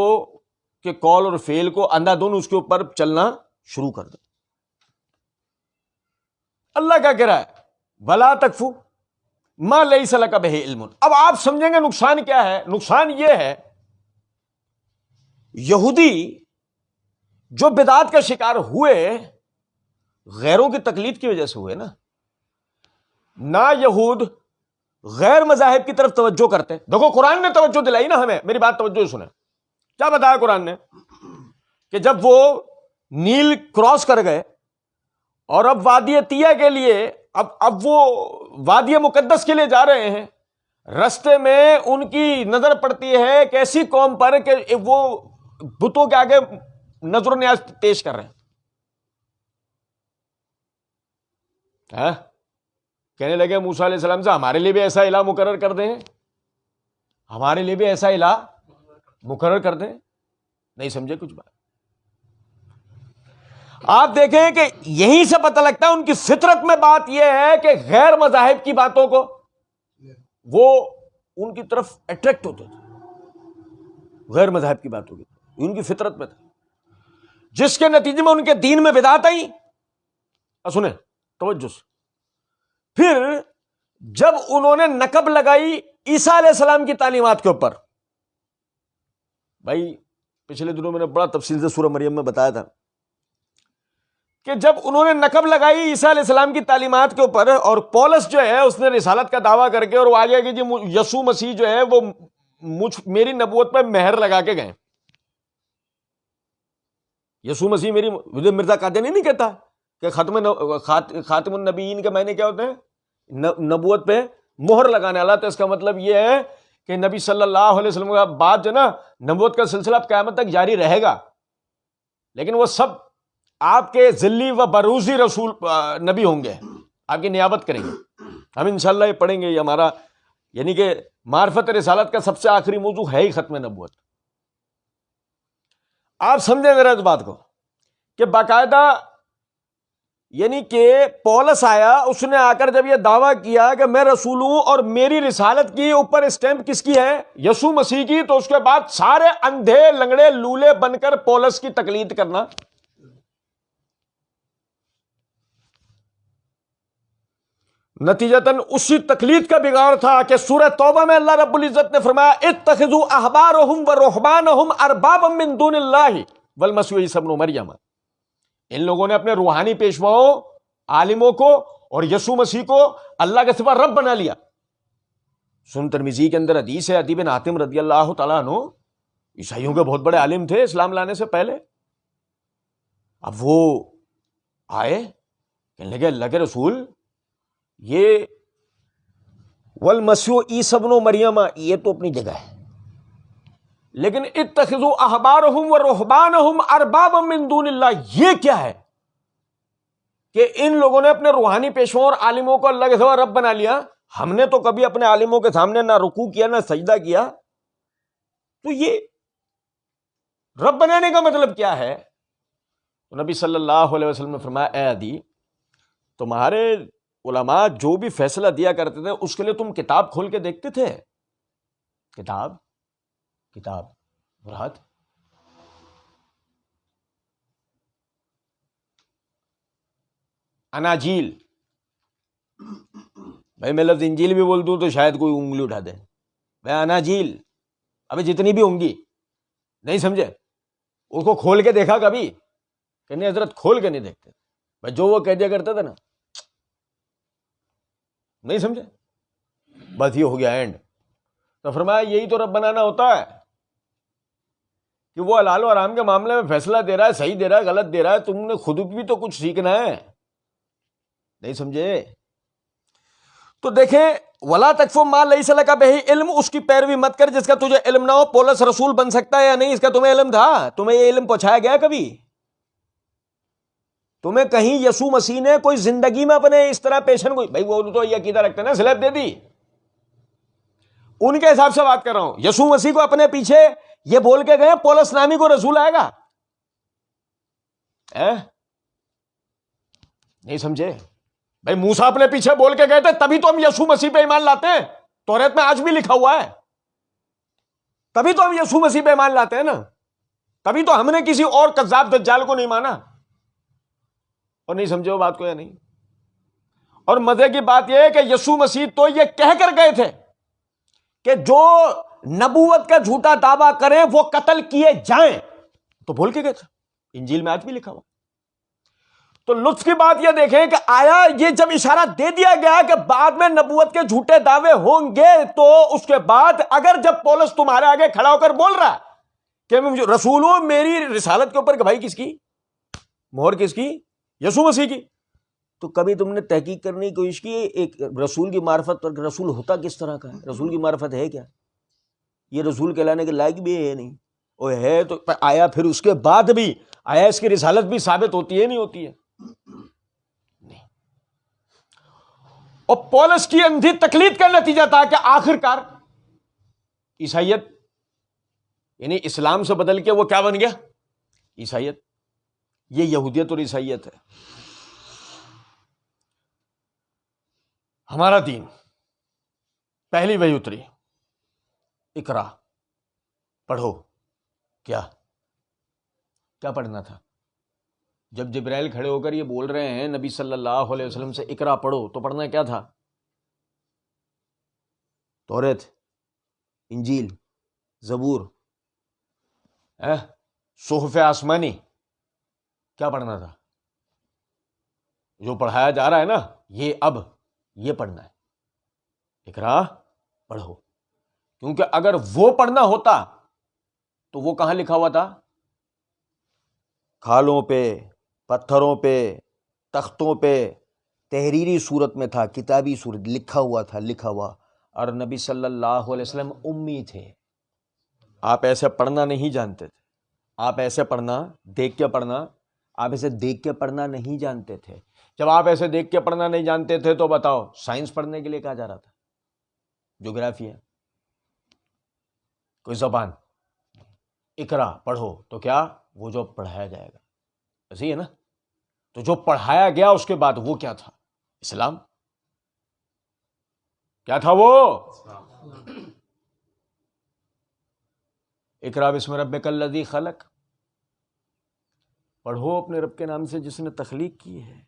کہ قول اور فعل کو اندھا دھند اس کے اوپر چلنا شروع کر دیں. اللہ کیا کہہ رہا ہے؟ ولا تکفو، ما لیس لک بہ علم. اب آپ سمجھیں گے نقصان کیا ہے. نقصان یہ ہے یہودی جو بدعات کا شکار ہوئے غیروں کی تقلید کی وجہ سے ہوئے نا. نہ یہود غیر مذاہب کی طرف توجہ کرتے. دیکھو قرآن نے توجہ دلائی نا ہمیں. میری بات توجہ سنیں. کیا بتایا قرآن نے کہ جب وہ نیل کراس کر گئے اور اب وادی طیہ کے لیے اب وہ وادی مقدس کے لیے جا رہے ہیں, رستے میں ان کی نظر پڑتی ہے ایک ایسی قوم پر کہ وہ بتوں کے آگے نظر و نیاز پیش کر رہے ہیں. کہنے لگے موسیٰ علیہ السلام سے ہمارے لیے بھی ایسا الہ مقرر کر دیں, ہمارے لیے بھی ایسا الہ مقرر کر دیں. نہیں سمجھے کچھ بات. آپ دیکھیں کہ یہیں سے پتہ لگتا ہے ان کی فطرت میں بات یہ ہے کہ غیر مذاہب کی باتوں کو وہ ان کی طرف اٹریکٹ ہوتے تھے. غیر مذاہب کی باتوں کی ان کی فطرت میں تھا, جس کے نتیجے میں ان کے دین میں بدعت آئی. سنیں توجہ سے. پھر جب انہوں نے نقب لگائی عیسیٰ علیہ السلام کی تعلیمات کے اوپر, بھائی پچھلے دنوں میں نے بڑا تفصیل سے سورہ مریم میں بتایا تھا کہ جب انہوں نے نقب لگائی عیسیٰ علیہ السلام کی تعلیمات کے اوپر, اور پولس جو ہے اس نے رسالت کا دعویٰ کر کے اور وہ آگے کہ جی یسوع مسیح جو ہے وہ میری نبوت پہ مہر لگا کے گئے. یسوع مسیح میری, مرزا قادیانی نہیں کہتا کہ خاتم النبیین کے معنی کیا ہوتے ہیں؟ نبوت پہ مہر لگانے والا. تو اس کا مطلب یہ ہے کہ نبی صلی اللہ علیہ وسلم کا بعد جو نا نبوت کا سلسلہ اب قیامت تک جاری رہے گا, لیکن وہ سب آپ کے ذلی و بروزی رسول نبی ہوں گے, آپ کی نیابت کریں گے. ہم انشاءاللہ یہ پڑھیں گے. یہ ہمارا یعنی کہ معرفت رسالت کا سب سے آخری موضوع ہے ہی ختم نبوت. آپ سمجھیں میرا اس بات کو کہ باقاعدہ یعنی کہ پولس آیا, اس نے آ کر جب یہ دعویٰ کیا کہ میں رسول ہوں اور میری رسالت کی اوپر اسٹیمپ کس کی ہے؟ یسوع مسیح کی. تو اس کے بعد سارے اندھے لنگڑے لولے بن کر پولس کی تقلید کرنا. نتیجتاً اسی تقلید کا بگاڑ تھا کہ سورہ توبہ میں اللہ رب العزت نے فرمایا اتخذوا احبارهم ورهبانهم اربابا من دون اللہ والمسیح عیسی ابن مریم. ان لوگوں نے اپنے روحانی پیشواؤں, عالموں کو اور یسوع مسیح کو اللہ کے سوا رب بنا لیا. سن ترمذی کے اندر حدیث ہے, عدی بن حاتم رضی اللہ تعالیٰ عنہ عیسائیوں کے بہت بڑے عالم تھے اسلام لانے سے پہلے. اب وہ آئے کہنے لگے اللہ کے رسول یہ والمسیح عیسی ابن مریم یہ تو اپنی جگہ ہے, لیکن اتخذوا احبارهم ورهبانهم اربابا من دون اللہ یہ کیا ہے کہ ان لوگوں نے اپنے روحانی پیشواؤں اور عالموں کو اللہ کے سوا رب بنا لیا. ہم نے تو کبھی اپنے عالموں کے سامنے نہ رکوع کیا نہ سجدہ کیا, تو یہ رب بنانے کا مطلب کیا ہے؟ تو نبی صلی اللہ علیہ وسلم نے فرمایا اے عدی, تمہارے علماء جو بھی فیصلہ دیا کرتے تھے اس کے لیے تم کتاب کھول کے دیکھتے تھے؟ کتاب مراد اناجیل. بھائی میں لفظ انجیل بھی بول دوں تو شاید کوئی انگلی اٹھا دے. بھائی اناجیل ابھی جتنی بھی ہوں گی, نہیں سمجھے, اس کو کھول کے دیکھا کبھی؟ کہ نہیں حضرت کھول کے نہیں دیکھتے. بھائی جو وہ کہہ دیا کرتا تھا نا, نہیں سمجھے, بس یہ ہو گیا اینڈ. تو فرمایا یہی تو رب بنانا ہوتا ہے کہ وہ حلال و حرام کے معاملے میں فیصلہ دے رہا ہے, صحیح دے رہا ہے غلط دے رہا ہے, تم نے خود بھی تو کچھ سیکھنا ہے. نہیں سمجھے؟ تو دیکھیں ولا تقف ما لیس لک بہ علم, اس کی پیروی مت کر جس کا تجھے علم نہ ہو. پولس رسول بن سکتا ہے یا نہیں اس کا تمہیں علم تھا؟ تمہیں یہ علم پہنچایا گیا کبھی؟ تمہیں کہیں یسوع مسیح نے کوئی زندگی میں اپنے اس طرح پیشن کوئی, بھائی وہ تو یہ عقیدہ رکھتے ہیں نا سلیب دے دی, ان کے حساب سے بات کر رہا ہوں. یسوع مسیح کو اپنے پیچھے یہ بول کے گئے پولس نامی کو رسول آئے گا؟ نہیں سمجھے؟ بھائی موسیٰ اپنے پیچھے بول کے گئے تھے تبھی تو ہم یسوع مسیح پہ ایمان لاتے ہیں. توریت میں آج بھی لکھا ہوا ہے, تبھی تو ہم یسوع مسیح پہ ایمان لاتے ہیں نا, تبھی تو ہم نے کسی اور کذاب دجال کو نہیں مانا. اور نہیں سمجھے وہ بات کو یا نہیں؟ اور مزے کی بات یہ ہے کہ یسوع مسیح تو یہ کہہ کر گئے تھے کہ جو نبوت کا جھوٹا دعویٰ کریں وہ قتل کیے جائیں، تو بھول کے گئے تھے، انجیل میں آج بھی لکھا ہوا۔ تو لطف کی بات یہ دیکھیں کہ آیا یہ جب اشارہ دے دیا گیا کہ بعد میں نبوت کے جھوٹے دعوے ہوں گے، تو اس کے بعد اگر جب پولس تمہارے آگے کھڑا ہو کر بول رہا ہے کہ میں رسول ہوں، میری رسالت کے اوپر کہ بھائی کس کی مہر، کس کی؟ یسوع مسیح کی، تو کبھی تم نے تحقیق کرنے کی کوشش کی ایک رسول کی معرفت پر، رسول ہوتا کس طرح کا ہے؟ رسول کی معرفت ہے کیا؟ یہ رسول کہلانے کے لائق بھی ہے نہیں، وہ ہے تو آیا پھر اس کے بعد بھی آیا اس کی رسالت بھی ثابت ہوتی ہے نہیں ہوتی ہے؟ نہیں۔ اور پولس کی اندھی تقلید کا نتیجہ تھا کہ آخر کار عیسائیت یعنی اسلام سے بدل کے وہ کیا بن گیا؟ عیسائیت۔ یہ یہودیت اور عیسائیت ہے۔ ہمارا دین، پہلی وحی اتری، اقرا، پڑھو۔ کیا پڑھنا تھا؟ جب جبرائیل کھڑے ہو کر یہ بول رہے ہیں نبی صلی اللہ علیہ وسلم سے اقرا پڑھو، تو پڑھنا کیا تھا؟ توریت، انجیل، زبور، صحف آسمانی، کیا پڑھنا تھا؟ جو پڑھایا جا رہا ہے نا، یہ پڑھنا ہے، اقرا پڑھو۔ کیونکہ اگر وہ پڑھنا ہوتا تو وہ کہاں لکھا ہوا تھا؟ کھالوں پہ، پتھروں پہ، تختوں پہ، تحریری صورت میں تھا، کتابی صورت لکھا ہوا۔ اور نبی صلی اللہ علیہ وسلم امی تھے، آپ ایسے پڑھنا نہیں جانتے تھے، آپ ایسے دیکھ کے پڑھنا نہیں جانتے تھے۔ جب آپ ایسے دیکھ کے پڑھنا نہیں جانتے تھے تو بتاؤ سائنس پڑھنے کے لیے کہا جا رہا تھا؟ جغرافی ہے، کوئی زبان، اقرا پڑھو، تو کیا وہ جو پڑھایا جائے گا، ایسے ہی ہے نا؟ تو جو پڑھایا گیا اس کے بعد وہ کیا تھا؟ اسلام۔ کیا تھا وہ؟ اقرا بسم ربک الذی خلق، پڑھو اپنے رب کے نام سے جس نے تخلیق کی ہے،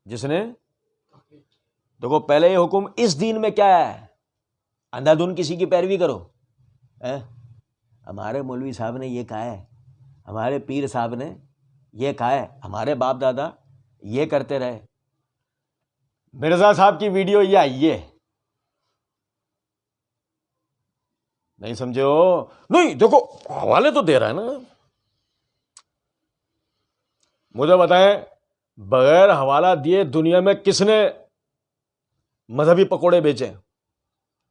جس نے، دیکھو پہلے یہ حکم اس دین میں کیا ہے؟ اندھا دھن کسی کی پیروی کرو۔ ہمارے مولوی صاحب نے یہ کہا ہے، ہمارے پیر صاحب نے یہ کہا ہے، ہمارے باپ دادا یہ کرتے رہے، مرزا صاحب کی ویڈیو یہ آئی ہے، نہیں سمجھے ہو؟ نہیں، دیکھو حوالے تو دے رہا ہے نا، مجھے بتائیں بغیر حوالہ دیے دنیا میں کس نے مذہبی پکوڑے بیچے؟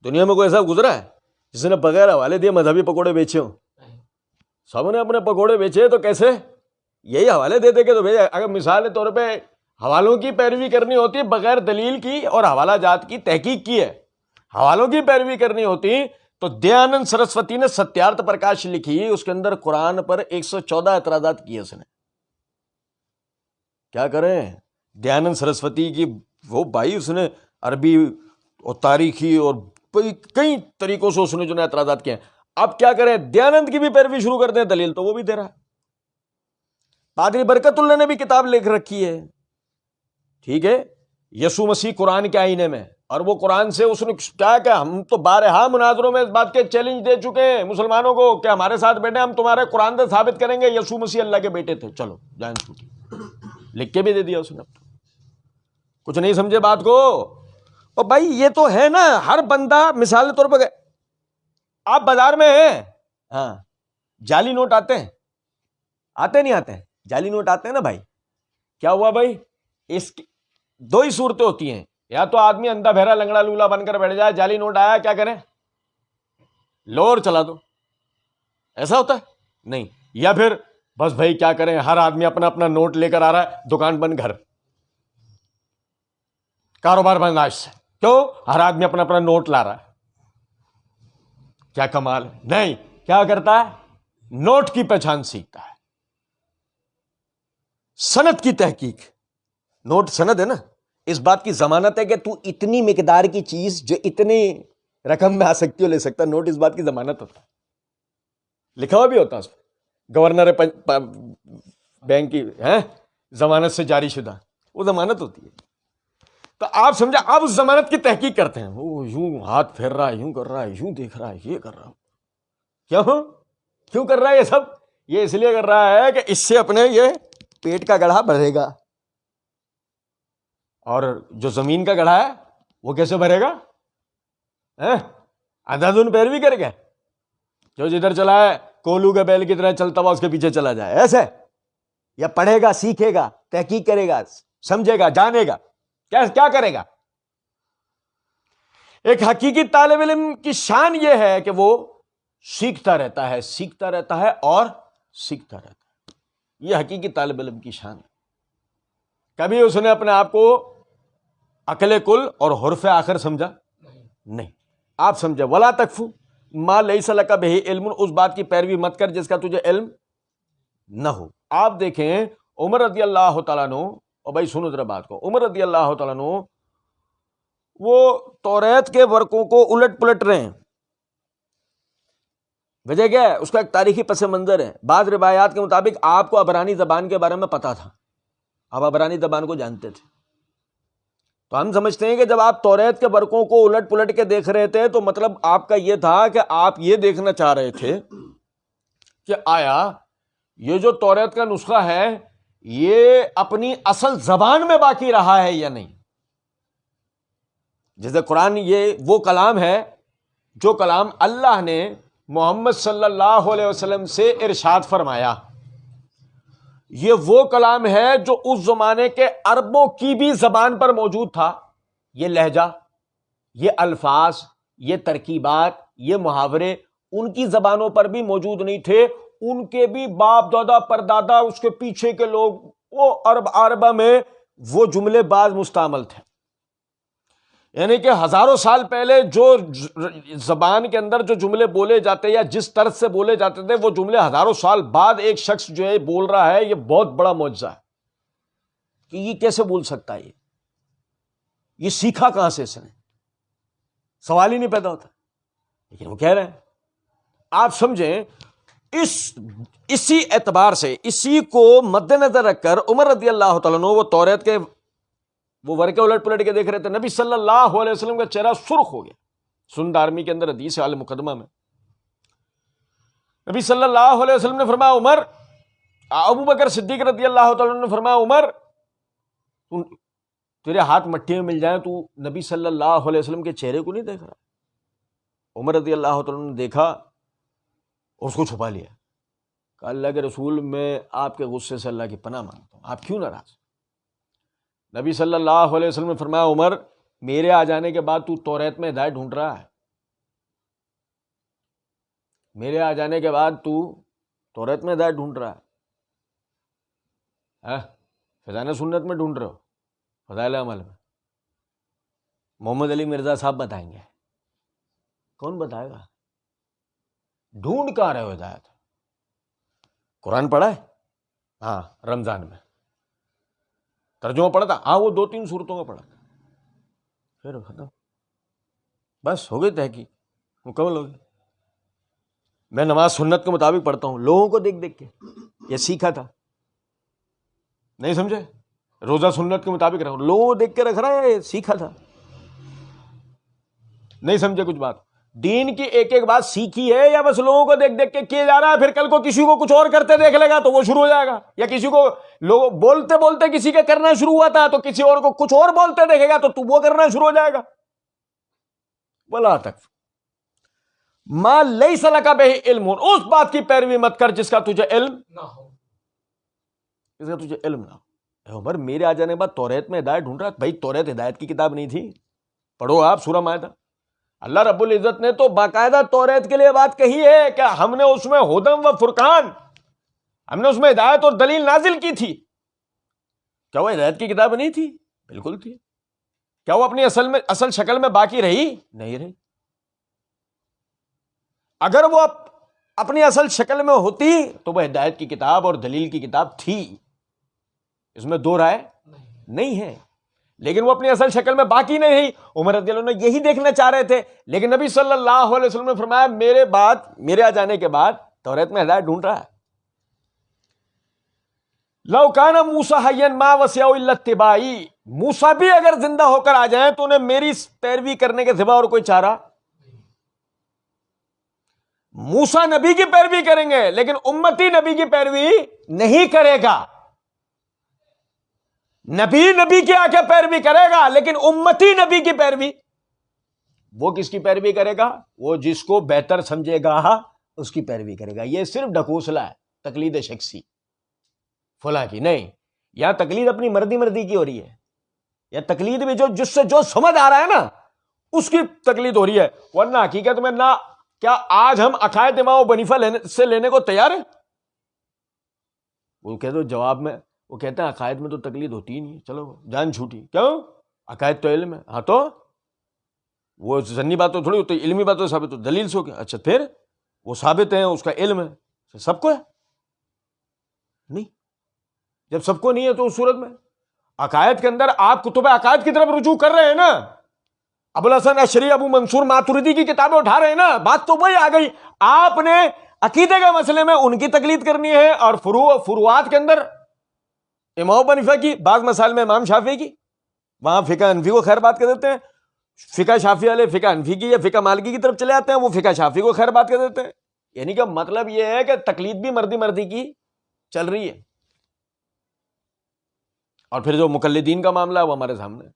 دنیا میں کوئی ایسا گزرا ہے جس نے بغیر حوالے دیے مذہبی پکوڑے بیچے ہوں؟ سب نے اپنے پکوڑے بیچے، تو کیسے؟ یہی حوالے دے دے کے تو بھیجا۔ اگر مثال کے طور پہ حوالوں کی پیروی کرنی ہوتی بغیر دلیل کی اور حوالہ جات کی تحقیق کی ہے، حوالوں کی پیروی کرنی ہوتی تو دیانند سرسوتی نے ستیارتھ پرکاش لکھی، اس کے اندر قرآن پر 114 اعتراضات کیے اس نے۔ کیا کریں؟ دیانند سرسوتی کی وہ بھائی، اس نے عربی اور تاریخی اور کئی طریقوں سے اس نے جو ہے اعتراضات کیے ہیں۔ اب کیا کریں؟ دیانند کی بھی پیروی شروع کر دیں، دلیل تو وہ بھی دے رہا ہے۔ پادری برکت اللہ نے بھی کتاب لکھ رکھی ہے، ٹھیک ہے، یسوع مسیح قرآن کے آئینے میں، اور وہ قرآن سے اس نے کیا کہ ہم تو بارہا مناظروں میں اس بات کے چیلنج دے چکے ہیں مسلمانوں کو کہ ہمارے ساتھ بیٹھے، ہم تمہارے قرآن سے ثابت کریں گے یسوع مسیح اللہ کے بیٹے تھے، چلو جائیں چھوٹی، لکھ کے بھی دے دیا اس نے۔ کچھ نہیں سمجھے بات کو؟ اور بھائی یہ تو ہے نا، ہر بندہ مثال کے طور پر آپ بازار میں ہیں، ہاں جعلی نوٹ آتے ہیں، نہیں آتے ہیں؟ جعلی نوٹ آتے ہیں نا بھائی، کیا ہوا بھائی؟ اس دو ہی صورتیں ہوتی ہیں، یا تو آدمی اندھا بہرا لنگڑا لولا بن کر بیٹھ جائے، جعلی نوٹ آیا کیا کریں؟ لو اور چلا دو، ایسا ہوتا ہے؟ نہیں، یا پھر بس بھائی کیا کریں، ہر آدمی اپنا اپنا نوٹ لے کر آ رہا ہے، دکان بند، گھر، کاروبار بند آج سے، کیوں؟ ہر آدمی اپنا اپنا نوٹ لا رہا ہے، کیا کمال ہے؟ نہیں، کیا کرتا ہے؟ نوٹ کی پہچان سیکھتا ہے، سند کی تحقیق، نوٹ سند ہے نا، اس بات کی ضمانت ہے کہ تو اتنی مقدار کی چیز جو اتنی رقم میں آ سکتی ہو لے سکتا، نوٹ اس بات کی ضمانت ہوتا ہے، لکھا ہوا بھی ہوتا ہے اس میں، گورنر بینک کی ضمانت سے جاری شدہ، وہ ضمانت ہوتی ہے۔ تو آپ سمجھا آپ اس ضمانت کی تحقیق کرتے ہیں، وہ یوں ہاتھ پھیر رہا ہے، یوں کر رہا ہے، یوں دیکھ رہا ہے، یہ کر رہا ہے، کیوں کر رہا ہے یہ سب؟ یہ اس لیے کر رہا ہے کہ اس سے اپنے یہ پیٹ کا گڑھا بڑھے گا، اور جو زمین کا گڑھا ہے وہ کیسے بھرے گا؟ اندھادھند پیروی کر کے جو جدھر چلا ہے کولو کے بیل کی طرح چلتا ہوا اس کے پیچھے چلا جائے، ایسے؟ یا پڑھے گا، سیکھے گا، تحقیق کرے گا، سمجھے گا، جانے گا، کیا کرے گا؟ ایک حقیقی طالب علم کی شان یہ ہے کہ وہ سیکھتا رہتا ہے، سیکھتا رہتا ہے اور سیکھتا رہتا ہے. یہ حقیقی طالب علم کی شان ہے. کبھی اس نے اپنے آپ کو عقل کل اور حرف آخر سمجھا نہیں. آپ سمجھے ولا تکفو ما لیس لک بہ علم، اس بات کی پیروی مت کر جس کا تجھے علم نہ ہو. آپ دیکھیں عمر رضی اللہ تعالیٰ عنہ، اور بھائی سنو ذرا بات کو، عمر رضی اللہ تعالیٰ عنہ وہ توریت کے ورقوں کو الٹ پلٹ رہے ہیں. وجہ کیا ہے؟ اس کا ایک تاریخی پس منظر ہے. بعض روایات کے مطابق آپ کو عبرانی زبان کے بارے میں پتا تھا، آپ عبرانی زبان کو جانتے تھے. تو ہم سمجھتے ہیں کہ جب آپ توریت کے ورقوں کو الٹ پلٹ کے دیکھ رہے تھے تو مطلب آپ کا یہ تھا کہ آپ یہ دیکھنا چاہ رہے تھے کہ آیا یہ جو توریت کا نسخہ ہے یہ اپنی اصل زبان میں باقی رہا ہے یا نہیں. جیسے قرآن یہ وہ کلام ہے جو کلام اللہ نے محمد صلی اللہ علیہ وسلم سے ارشاد فرمایا، یہ وہ کلام ہے جو اس زمانے کے عربوں کی بھی زبان پر موجود تھا. یہ لہجہ، یہ الفاظ، یہ ترکیبات، یہ محاورے ان کی زبانوں پر بھی موجود نہیں تھے. ان کے بھی باپ دادا پردادا اس کے پیچھے کے لوگ وہ عربہ میں وہ جملے بعض مستعمل تھے. یعنی کہ ہزاروں سال پہلے جو زبان کے اندر جو جملے بولے جاتے یا جس طرز سے بولے جاتے تھے وہ جملے ہزاروں سال بعد ایک شخص جو ہے بول رہا ہے. یہ بہت بڑا معجزہ ہے کہ یہ کیسے بول سکتا ہے، یہ سیکھا کہاں سے اس نے؟ سوال ہی نہیں پیدا ہوتا. لیکن وہ کہہ رہے ہیں. آپ سمجھیں اسی اعتبار سے اسی کو مد نظر رکھ کر عمر رضی اللہ تعالیٰ عنہ وہ توریت کے وہ ورقے الٹ پلٹ کے دیکھ رہے تھے. نبی صلی اللہ علیہ وسلم کا چہرہ سرخ ہو گیا. سنن دارمی کے اندر حدیث ہے مقدمہ میں نبی صلی اللہ علیہ وسلم نے فرمایا عمر، ابو بکر صدیق رضی اللہ تعالیٰ عنہ نے فرمایا عمر تیرے ہاتھ مٹی میں مل جائیں تو نبی صلی اللہ علیہ وسلم کے چہرے کو نہیں دیکھ رہا. عمر رضی اللہ تعالیٰ عنہ نے دیکھا اور اس کو چھپا لیا. کہ اللہ کے رسول میں آپ کے غصے سے اللہ کی پناہ مانگتا ہوں، آپ کیوں ناراض؟ نبی صلی اللہ علیہ وسلم نے فرمایا عمر میرے آ جانے کے بعد تو توریت میں ہدایت ڈھونڈ رہا ہے، میرے آ جانے کے بعد تو توریت میں ہدایت ڈھونڈ رہا ہے، فضائل سنت میں ڈھونڈ رہے ہو، فضائل عمل میں. محمد علی مرزا صاحب بتائیں گے. کون بتائے گا؟ ڈھونڈ کہاں رہے ہو ہدایت؟ قرآن پڑھا ہے؟ ہاں رمضان میں. ترجمہ پڑھا تھا؟ ہاں وہ 2-3 سورتوں کا پڑھا تھا. پھر ختم، بس ہو گئی تحقیق مکمل ہو گئی. میں نماز سنت کے مطابق پڑھتا ہوں، لوگوں کو دیکھ دیکھ کے. یہ سیکھا تھا، نہیں سمجھے؟ روزہ سنت کے مطابق رکھو، لوگوں کو دیکھ کے رکھ رہا ہے، یہ سیکھا تھا. نہیں سمجھے کچھ بات؟ دین کی ایک ایک بات سیکھی ہے یا بس لوگوں کو دیکھ دیکھ کے کیے جا رہا ہے؟ پھر کل کو کسی کو کچھ اور کرتے دیکھ لے گا تو وہ شروع ہو جائے گا. یا کسی کو لوگ بولتے بولتے کسی کے کرنا شروع ہوا تھا تو کسی اور کو کچھ اور بولتے دیکھے گا تو وہ کرنا شروع ہو جائے گا. ولا تکف ما لیس لک بہ علم، اس بات کی پیروی مت کر جس کا تجھے علم نہ ہو، جس کا تجھے علم نہ ہو. عمر میرے آ جانے کے بعد توریت میں ہدایت ڈھونڈ رہا. بھائی توریت ہدایت کی کتاب نہیں تھی؟ پڑھو آپ سورہ مائدہ. اللہ رب العزت نے تو باقاعدہ توریت کے لیے بات کہی ہے کہ ہم نے اس میں ہدم و فرقان، ہم نے اس میں ہدایت اور دلیل نازل کی تھی. کیا وہ ہدایت کی کتاب نہیں تھی؟ بالکل تھی. کیا وہ اپنی اصل شکل میں باقی رہی؟ نہیں رہی. اگر وہ اپنی اصل شکل میں ہوتی تو وہ ہدایت کی کتاب اور دلیل کی کتاب تھی، اس میں دو رائے نہیں ہے. لیکن وہ اپنی اصل شکل میں باقی نہیں رہی. عمر رضی اللہ عنہ یہی دیکھنا چاہ رہے تھے. لیکن نبی صلی اللہ علیہ وسلم نے فرمایا میرے آ جانے کے بعد توریت میں ہدایت ڈھونڈ رہا ہے. لو کان موسیٰ حیا ما وسعہ الا اتباعی، موسیٰ بھی اگر زندہ ہو کر آ جائیں تو انہیں میری پیروی کرنے کے سوا اور کوئی چارہ. موسیٰ نبی کی پیروی کریں گے لیکن امتی نبی کی پیروی نہیں کرے گا. نبی کی آ کے پیروی کرے گا لیکن امتی نبی کی پیروی. وہ کس کی پیروی کرے گا؟ وہ جس کو بہتر سمجھے گا اس کی پیروی کرے گا. یہ صرف ڈھکوسلا ہے، تقلید شخصی فلاں کی نہیں. یا تقلید اپنی مردی کی ہو رہی ہے، یا تقلید میں جس سے جو سمجھ آ رہا ہے نا اس کی تقلید ہو رہی ہے. ورنہ حقیقت میں نہ کیا آج ہم عقائد امام ابو حنیفہ سے لینے کو تیار ہیں؟ وہ کہتے ہیں جواب میں، وہ کہتے ہیں عقائد میں تو تقلید ہوتی ہی نہیں، چلو جان چھوٹی. کیوں؟ عقائد تو علم ہے. ہاں تو وہ ظنی بات تو تھوڑی ہوتی، علمی بات تو ثابت ہو، دلیل سے ہو گیا. اچھا پھر وہ ثابت ہے، اس کا علم ہے، سب کو ہے نہیں. جب سب کو نہیں ہے تو اس صورت میں عقائد کے اندر آپ کتب عقائد کی طرف رجوع کر رہے ہیں نا. ابوالحسن اشعری، ابو منصور ماتریدی کی کتابیں اٹھا رہے ہیں نا. بات تو وہی آ گئی. آپ نے عقیدے کے مسئلے میں ان کی تقلید کرنی ہے اور فروعات کے اندر امام ابو حنیفہ کی، بعض مسائل میں امام شافعی کی. وہاں فقہ حنفی کو خیر بات کر دیتے ہیں، فقہ شافعی والے فقہ حنفی کی یا فقہ مالکی کی طرف چلے آتے ہیں، وہ فقہ شافعی کو خیر بات کر دیتے ہیں. یعنی کہ مطلب یہ ہے کہ تقلید بھی مردی کی چل رہی ہے. اور پھر جو مقلدین کا معاملہ ہے وہ ہمارے سامنے.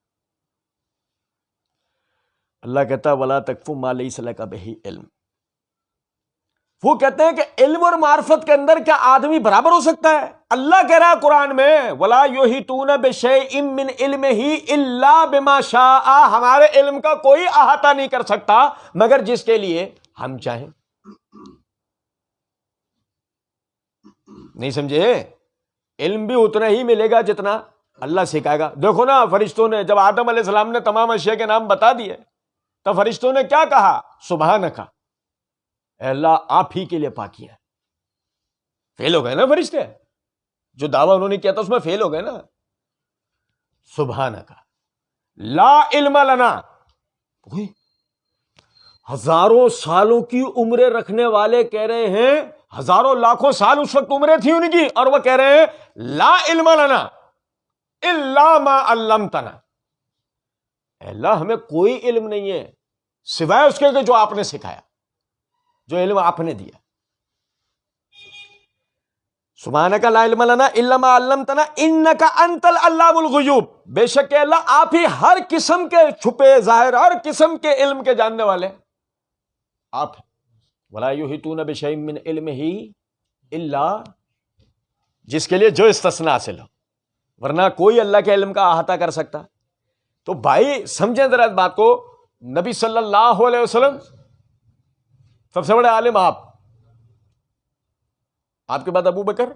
اللہ کہتا ہے وَلَا تَقْفُ مَا لَيْسَ لَكَ بِهِ علم. وہ کہتے ہیں کہ علم اور معرفت کے اندر کیا آدمی برابر ہو سکتا ہے؟ اللہ کہہ رہا ہے قرآن میں وَلَا يُحِيطُونَ بِشَيْءٍ مِّنْ عِلْمِهِ إِلَّا بِمَا شَاءَ. ہمارے علم کا کوئی احاطہ نہیں کر سکتا مگر جس کے لیے ہم چاہیں. نہیں سمجھے؟ علم بھی اتنا ہی ملے گا جتنا اللہ سکھائے گا. دیکھو نا فرشتوں نے جب آدم علیہ السلام نے تمام اشیاء کے نام بتا دیے تو فرشتوں نے کیا کہا؟ سبحانک، اے اللہ آپ ہی کے لیے پاکی ہے. فیل ہو گئے نا فرشتے، جو دعویٰ انہوں نے کیا تھا اس میں فیل ہو گئے نا. سبحانک لا علم لنا. ہزاروں سالوں کی عمریں رکھنے والے کہہ رہے ہیں، ہزاروں لاکھوں سال اس وقت عمریں تھی ان کی، اور وہ کہہ رہے ہیں لا علم لنا الا ما علمتنا. اے اللہ ہمیں کوئی علم نہیں ہے سوائے اس کے کہ جو آپ نے سکھایا، جو علم آپ نے دیا. سبحانک لا علم لنا الا ما علمتنا انک انت العلام الغیوب. بے شک کہ اللہ آپ ہی ہر قسم کے چھپے ظاہر، ہر قسم کے علم کے جاننے والے آپ ہیں. ولا یحیطون بشیء من علمہ الا، جس کے لیے جو استثناء حاصل ہو، ورنہ کوئی اللہ کے علم کا احاطہ کر سکتا. تو بھائی سمجھیں ذرا اس بات کو. نبی صلی اللہ علیہ وسلم سب سے بڑے عالم آپ کے بعد ابو بکر،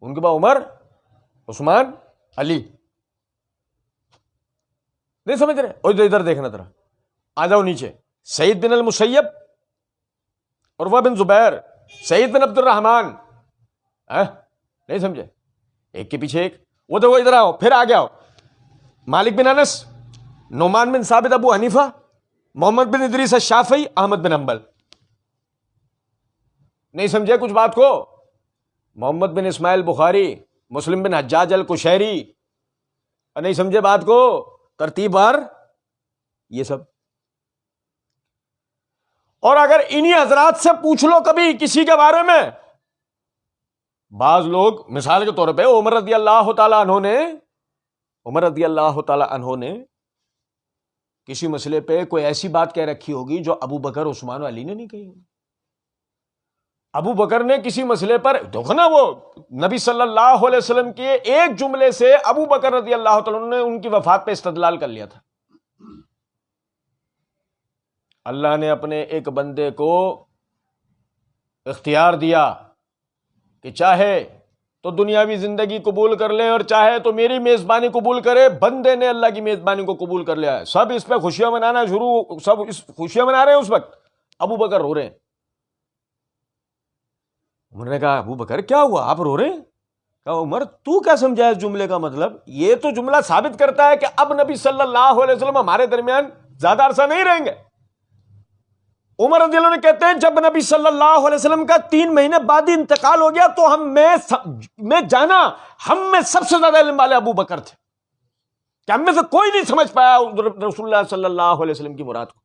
ان کے بعد عمر، عثمان، علی. نہیں سمجھ رہے؟ اور ادھر دیکھنا ذرا، آ جاؤ نیچے. سعید بن المسیب، عروہ بن زبیر، سعید بن عبد الرحمن. نہیں سمجھے؟ ایک کے پیچھے ایک. وہ دیکھو ادھر آؤ، پھر آگے آؤ. مالک بن انس، نعمان بن ثابت ابو حنیفہ، محمد بن ادریس الشافعی، احمد بن حنبل. نہیں سمجھے کچھ بات کو؟ محمد بن اسماعیل بخاری، مسلم بن حجاج القشیری. نہیں سمجھے بات کو؟ ترتیب بار یہ سب. اور اگر انہی حضرات سے پوچھ لو کبھی کسی کے بارے میں، بعض لوگ مثال کے طور پہ عمر رضی اللہ تعالی عنہ نے کسی مسئلے پہ کوئی ایسی بات کہہ رکھی ہوگی جو ابو بکر، عثمان و علی نے نہیں کہی ہوگی. ابو بکر نے کسی مسئلے پر، دیکھو نا، وہ نبی صلی اللہ علیہ وسلم کے ایک جملے سے ابو بکر رضی اللہ تعالیٰ عنہ نے ان کی وفات پہ استدلال کر لیا تھا. اللہ نے اپنے ایک بندے کو اختیار دیا کہ چاہے تو دنیاوی زندگی قبول کر لے اور چاہے تو میری میزبانی قبول کرے. بندے نے اللہ کی میزبانی کو قبول کر لیا ہے. سب اس پہ خوشیاں منانا سب اس خوشیاں منا رہے ہیں. اس وقت ابو بکر رو رہے ہیں. عمر نے کہا ابو بکر کیا ہوا، آپ رو رہے ہیں؟ کہا عمر تو کیا سمجھا اس جملے کا مطلب؟ یہ تو جملہ ثابت کرتا ہے کہ اب نبی صلی اللہ علیہ وسلم ہمارے درمیان زیادہ عرصہ نہیں رہیں گے. عمر رضی اللہ عنہ کہتے ہیں جب نبی صلی اللہ علیہ وسلم کا 3 مہینے بعد ہی انتقال ہو گیا تو میں جانا ہم میں سب سے زیادہ علم والے ابو بکر تھے، کہ ہم میں سے کوئی نہیں سمجھ پایا رسول اللہ صلی اللہ علیہ وسلم کی مراد کو،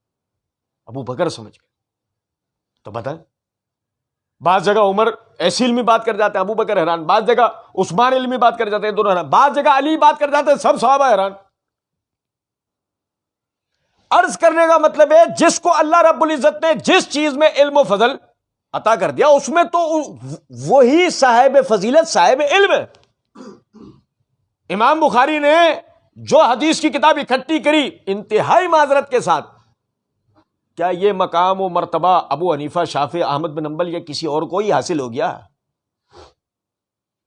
ابو بکر سمجھ گئے۔ تو بتائیں، بعض جگہ عمر ایسی علمی بات کر جاتے ہیں، ابو بکر حیران، بعض جگہ عثمان علمی بات کر جاتے ہیں، دونوں حیران، بعض جگہ علی بات کر جاتے ہیں، سب صحابہ حیران۔ عرض کرنے کا مطلب ہے جس کو اللہ رب العزت نے جس چیز میں علم و فضل عطا کر دیا اس میں تو وہی صاحب فضیلت صاحب علم ہے۔ امام بخاری نے جو حدیث کی کتاب اکٹھی کری انتہائی معذرت کے ساتھ، کیا یہ مقام و مرتبہ ابو حنیفہ، شافعی، احمد بن حنبل یا کسی اور کو ہی حاصل ہو گیا؟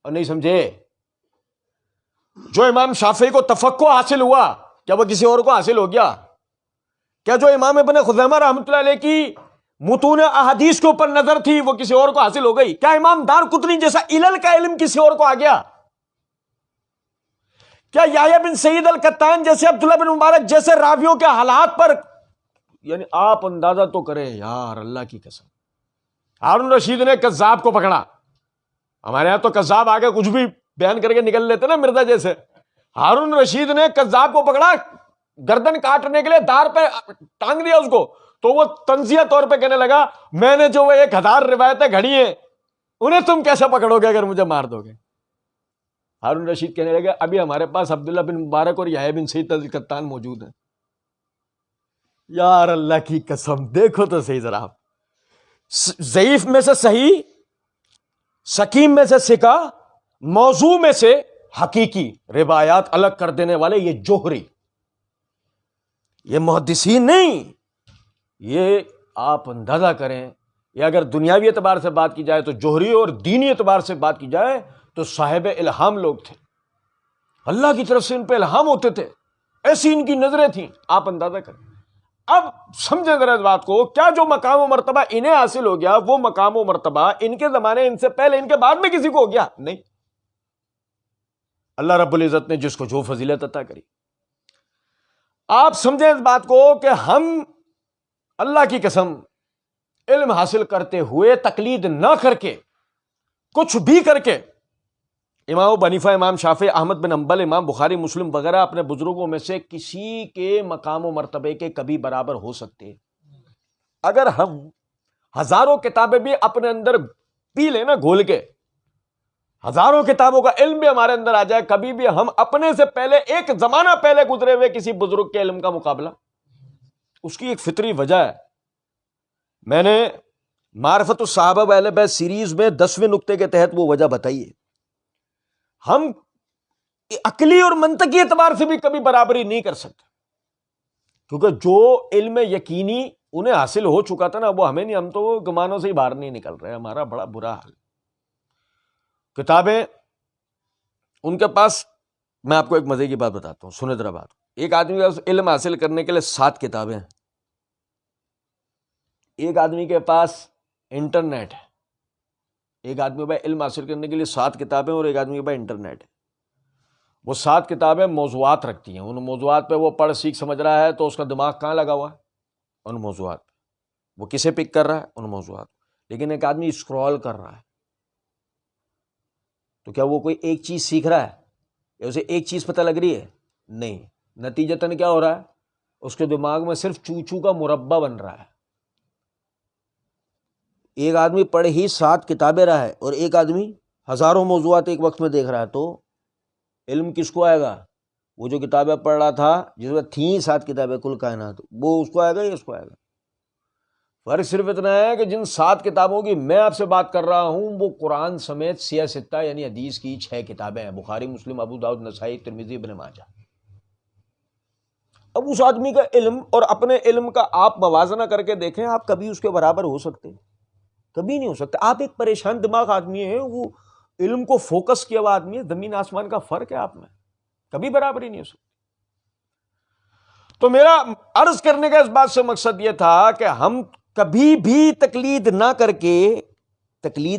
اور نہیں سمجھے، جو امام شافعی کو تفقہ حاصل ہوا کیا وہ کسی اور کو حاصل ہو گیا؟ کیا جو امام ابن خزیمہ رحمۃ اللہ علیہ کی متون احادیث کے اوپر نظر تھی وہ کسی اور کو حاصل ہو گئی؟ کیا امام دارقطنی جیسا علل کا علم کسی اور کو آ گیا؟ کیا یحییٰ بن سعید القطان جیسے، عبداللہ بن مبارک جیسے راویوں کے حالات پر، یعنی آپ اندازہ تو کریں یار، اللہ کی قسم، ہارون رشید نے کذاب کو پکڑا، ہمارے ہاں تو کذاب آگے کچھ بھی بیان کر کے نکل لیتے نا مرزا جیسے، ہارون رشید نے کذاب کو پکڑا، گردن کاٹنے کے لیے دار پہ ٹانگ دیا اس کو، تو وہ تنزیہ طور پہ کہنے لگا میں نے جو وہ 1000 روایتیں گھڑی ہیں انہیں تم کیسے پکڑو گے اگر مجھے مار دو گے؟ ہارون رشید کہنے لگا ابھی ہمارے پاس عبداللہ بن مبارک اور یحییٰ بن سعید القطان موجود ہیں۔ یار اللہ کی قسم، دیکھو تو صحیح ذرا، ضعیف میں سے صحیح، سقیم میں سے سکا، موضوع میں سے حقیقی روایات الگ کر دینے والے یہ جوہری، یہ محدثین نہیں، یہ آپ اندازہ کریں، یہ اگر دنیاوی اعتبار سے بات کی جائے تو جوہری، اور دینی اعتبار سے بات کی جائے تو صاحب الہام لوگ تھے، اللہ کی طرف سے ان پہ الہام ہوتے تھے، ایسی ان کی نظریں تھیں، آپ اندازہ کریں۔ اب سمجھیں ذرا اس بات کو، کیا جو مقام و مرتبہ انہیں حاصل ہو گیا وہ مقام و مرتبہ ان کے زمانے، ان سے پہلے، ان کے بعد میں کسی کو ہو گیا؟ نہیں، اللہ رب العزت نے جس کو جو فضیلت عطا کری۔ آپ سمجھیں اس بات کو کہ ہم اللہ کی قسم علم حاصل کرتے ہوئے تقلید نہ کر کے، کچھ بھی کر کے، امام ابو حنیفہ، امام شافعی، احمد بن حنبل، امام بخاری، مسلم وغیرہ اپنے بزرگوں میں سے کسی کے مقام و مرتبے کے کبھی برابر ہو سکتے؟ اگر ہم ہزاروں کتابیں بھی اپنے اندر پی لیں نا گھول کے، ہزاروں کتابوں کا علم بھی ہمارے اندر آ جائے، کبھی بھی ہم اپنے سے پہلے، ایک زمانہ پہلے گزرے ہوئے کسی بزرگ کے علم کا مقابلہ، اس کی ایک فطری وجہ ہے۔ میں نے معرفت الصحابہ واہل بیت سیریز میں 10ویں نقطے کے تحت وہ وجہ بتائی ہے۔ ہم عقلی اور منطقی اعتبار سے بھی کبھی برابری نہیں کر سکتے، کیونکہ جو علم یقینی انہیں حاصل ہو چکا تھا نا وہ ہمیں نہیں، ہم تو وہ گمانوں سے ہی باہر نہیں نکل رہے، ہمارا بڑا برا حال۔ کتابیں ان کے پاس، میں آپ کو ایک مزے کی بات بتاتا ہوں، سنیں ذرا بات، ایک آدمی کے پاس علم حاصل کرنے کے لیے 7 کتابیں ہیں، ایک آدمی کے پاس انٹرنیٹ ہے، ایک آدمی کے پاس علم حاصل کرنے کے لیے 7 کتابیں اور ایک آدمی کے پاس انٹرنیٹ ہے۔ وہ 7 کتابیں موضوعات رکھتی ہیں، ان موضوعات پہ وہ پڑھ سیکھ سمجھ رہا ہے تو اس کا دماغ کہاں لگا ہوا ہے؟ ان موضوعات پہ۔ وہ کسے پک کر رہا ہے؟ ان موضوعات پہ۔ لیکن ایک آدمی اسکرول کر رہا ہے، تو کیا وہ کوئی ایک چیز سیکھ رہا ہے یا اسے ایک چیز پتہ لگ رہی ہے؟ نہیں، نتیجتاً کیا ہو رہا ہے؟ اس کے دماغ میں صرف چوچو کا مربع بن رہا ہے۔ ایک آدمی پڑھ ہی 7 کتابیں رہا ہے اور ایک آدمی ہزاروں موضوعات ایک وقت میں دیکھ رہا ہے، تو علم کس کو آئے گا؟ وہ جو کتابیں پڑھ رہا تھا جس میں تھیں 7 کتابیں کل کائنات، وہ اس کو آئے گا یا اس کو آئے گا؟ فرق صرف اتنا ہے کہ جن 7 کتابوں کی میں آپ سے بات کر رہا ہوں وہ قرآن سمیت سیہ ستہ یعنی حدیث کی 6 کتابیں ہیں، بخاری، مسلم، ابو داؤد، نسائی، ترمذی، ابن ماجہ۔ اب اس آدمی کا علم اور اپنے علم کا آپ موازنہ کر کے دیکھیں، آپ کبھی اس کے برابر ہو سکتے؟ کبھی نہیں ہو سکتے۔ آپ ایک پریشان دماغ آدمی ہیں، وہ علم کو فوکس کیا ہوا آدمی ہے، زمین آسمان کا فرق ہے آپ میں، کبھی برابری نہیں ہو سکتی۔ تو میرا عرض کرنے کا اس بات سے مقصد یہ تھا کہ ہم کبھی بھی تقلید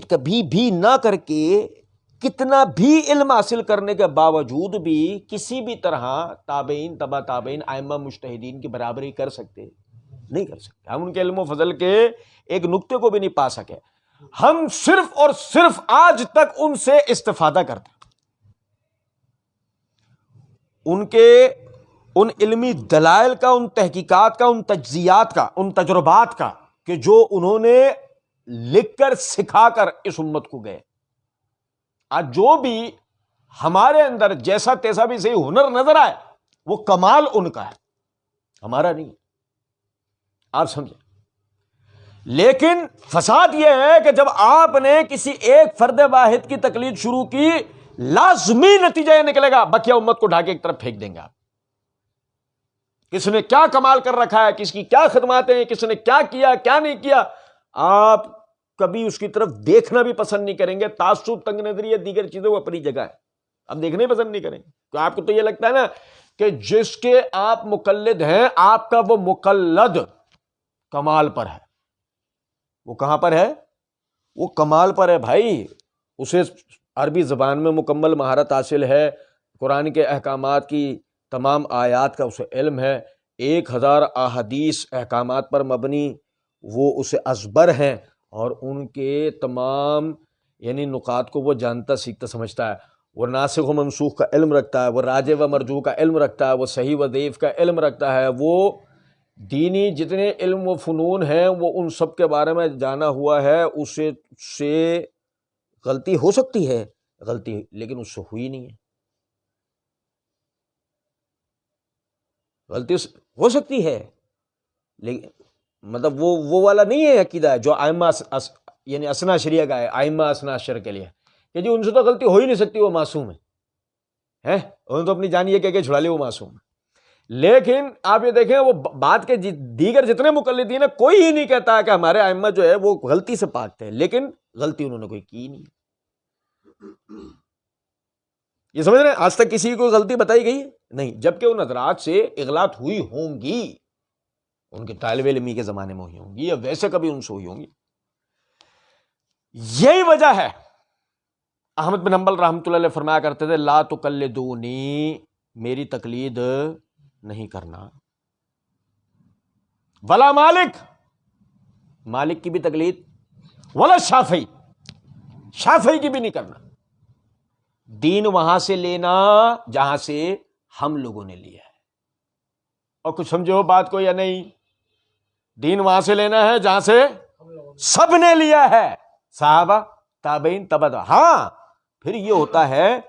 کبھی بھی نہ کر کے کتنا بھی علم حاصل کرنے کے باوجود بھی کسی بھی طرح تابعین، تبع تابعین، ائمہ مجتہدین کی برابری کر سکتے؟ نہیں کر سکتے. ہم ان کے علم و فضل کے ایک نقطے کو بھی نہیں پا سکے. ہم صرف اور صرف آج تک ان سے استفادہ کرتے ہیں، ان کے ان علمی دلائل کا، ان تحقیقات کا، ان تجزیات کا، ان تجربات کا کہ جو انہوں نے لکھ کر سکھا کر اس امت کو گئے. آج جو بھی ہمارے اندر جیسا تیسا بھی صحیح ہنر نظر آئے وہ کمال ان کا ہے، ہمارا نہیں. آپ سمجھیں. لیکن فساد یہ ہے کہ جب آپ نے کسی ایک فرد واحد کی تقلید شروع کی، لازمی نتیجہ یہ نکلے گا بقیہ امت کو ڈھا کے ایک طرف پھینک دیں گے. آپ کس نے کیا کمال کر رکھا ہے، کس کی کیا خدمات ہیں، کس نے کیا کیا کیا نہیں کیا، آپ کبھی اس کی طرف دیکھنا بھی پسند نہیں کریں گے. تعصب، تنگ نظری یا دیگر چیزیں وہ اپنی جگہ ہے، آپ دیکھنا ہی پسند نہیں کریں گے. تو آپ کو تو یہ لگتا ہے نا کہ جس کے آپ مقلد ہیں، آپ کا وہ مقلد کمال پر ہے. وہ کہاں پر ہے؟ وہ کمال پر ہے بھائی. اسے عربی زبان میں مکمل مہارت حاصل ہے، قرآن کے احکامات کی تمام آیات کا اسے علم ہے، 1000 احادیث احکامات پر مبنی وہ اسے ازبر ہیں، اور ان کے تمام یعنی نکات کو وہ جانتا سیکھتا سمجھتا ہے. وہ ناسخ و منسوخ کا علم رکھتا ہے، وہ راجع و مرجوع کا علم رکھتا ہے، وہ صحیح و ضعیف کا علم رکھتا ہے. وہ دینی جتنے علم و فنون ہیں وہ ان سب کے بارے میں جانا ہوا ہے. اسے سے غلطی ہو سکتی ہے، غلطی لیکن اس سے ہوئی نہیں ہے. غلطی ہو سکتی ہے لیکن مطلب وہ والا نہیں ہے عقیدہ جو ائمہ یعنی اثنا عشریہ کا ہے، ائمہ اثنا عشر کے لیے کہ جی ان سے تو غلطی ہو ہی نہیں سکتی، وہ معصوم ہے، انہوں نے تو اپنی جان یہ کہہ کے چھڑا لی وہ معصوم ہے. لیکن آپ یہ دیکھیں وہ بات کے دیگر جتنے مقلدین ہیں کوئی ہی نہیں کہتا کہ ہمارے ائمہ جو ہے وہ غلطی سے پاک تھے، لیکن غلطی انہوں نے کوئی کی نہیں. یہ سمجھ رہے ہیں؟ آج تک کسی کو غلطی بتائی گئی نہیں، جبکہ ان حضرات سے اغلاط ہوئی ہوں گی، ان کے طالب علمی کے زمانے میں ہوئی ہوں گی، یا ویسے کبھی ان سے ہوئی ہوں گی. یہی وجہ ہے احمد بن حنبل رحمۃ اللہ علیہ فرمایا کرتے تھے لا تقلدونی، میری تقلید نہیں کرنا. ولا مالک، مالک کی بھی تقلید، ولا شافعی، شافعی کی بھی نہیں کرنا. دین وہاں سے لینا جہاں سے ہم لوگوں نے لیا ہے. اور کچھ سمجھو بات کو یا نہیں؟ دین وہاں سے لینا ہے جہاں سے سب نے لیا ہے، صحابہ، تابعین، تبع. ہاں پھر یہ ہوتا ہے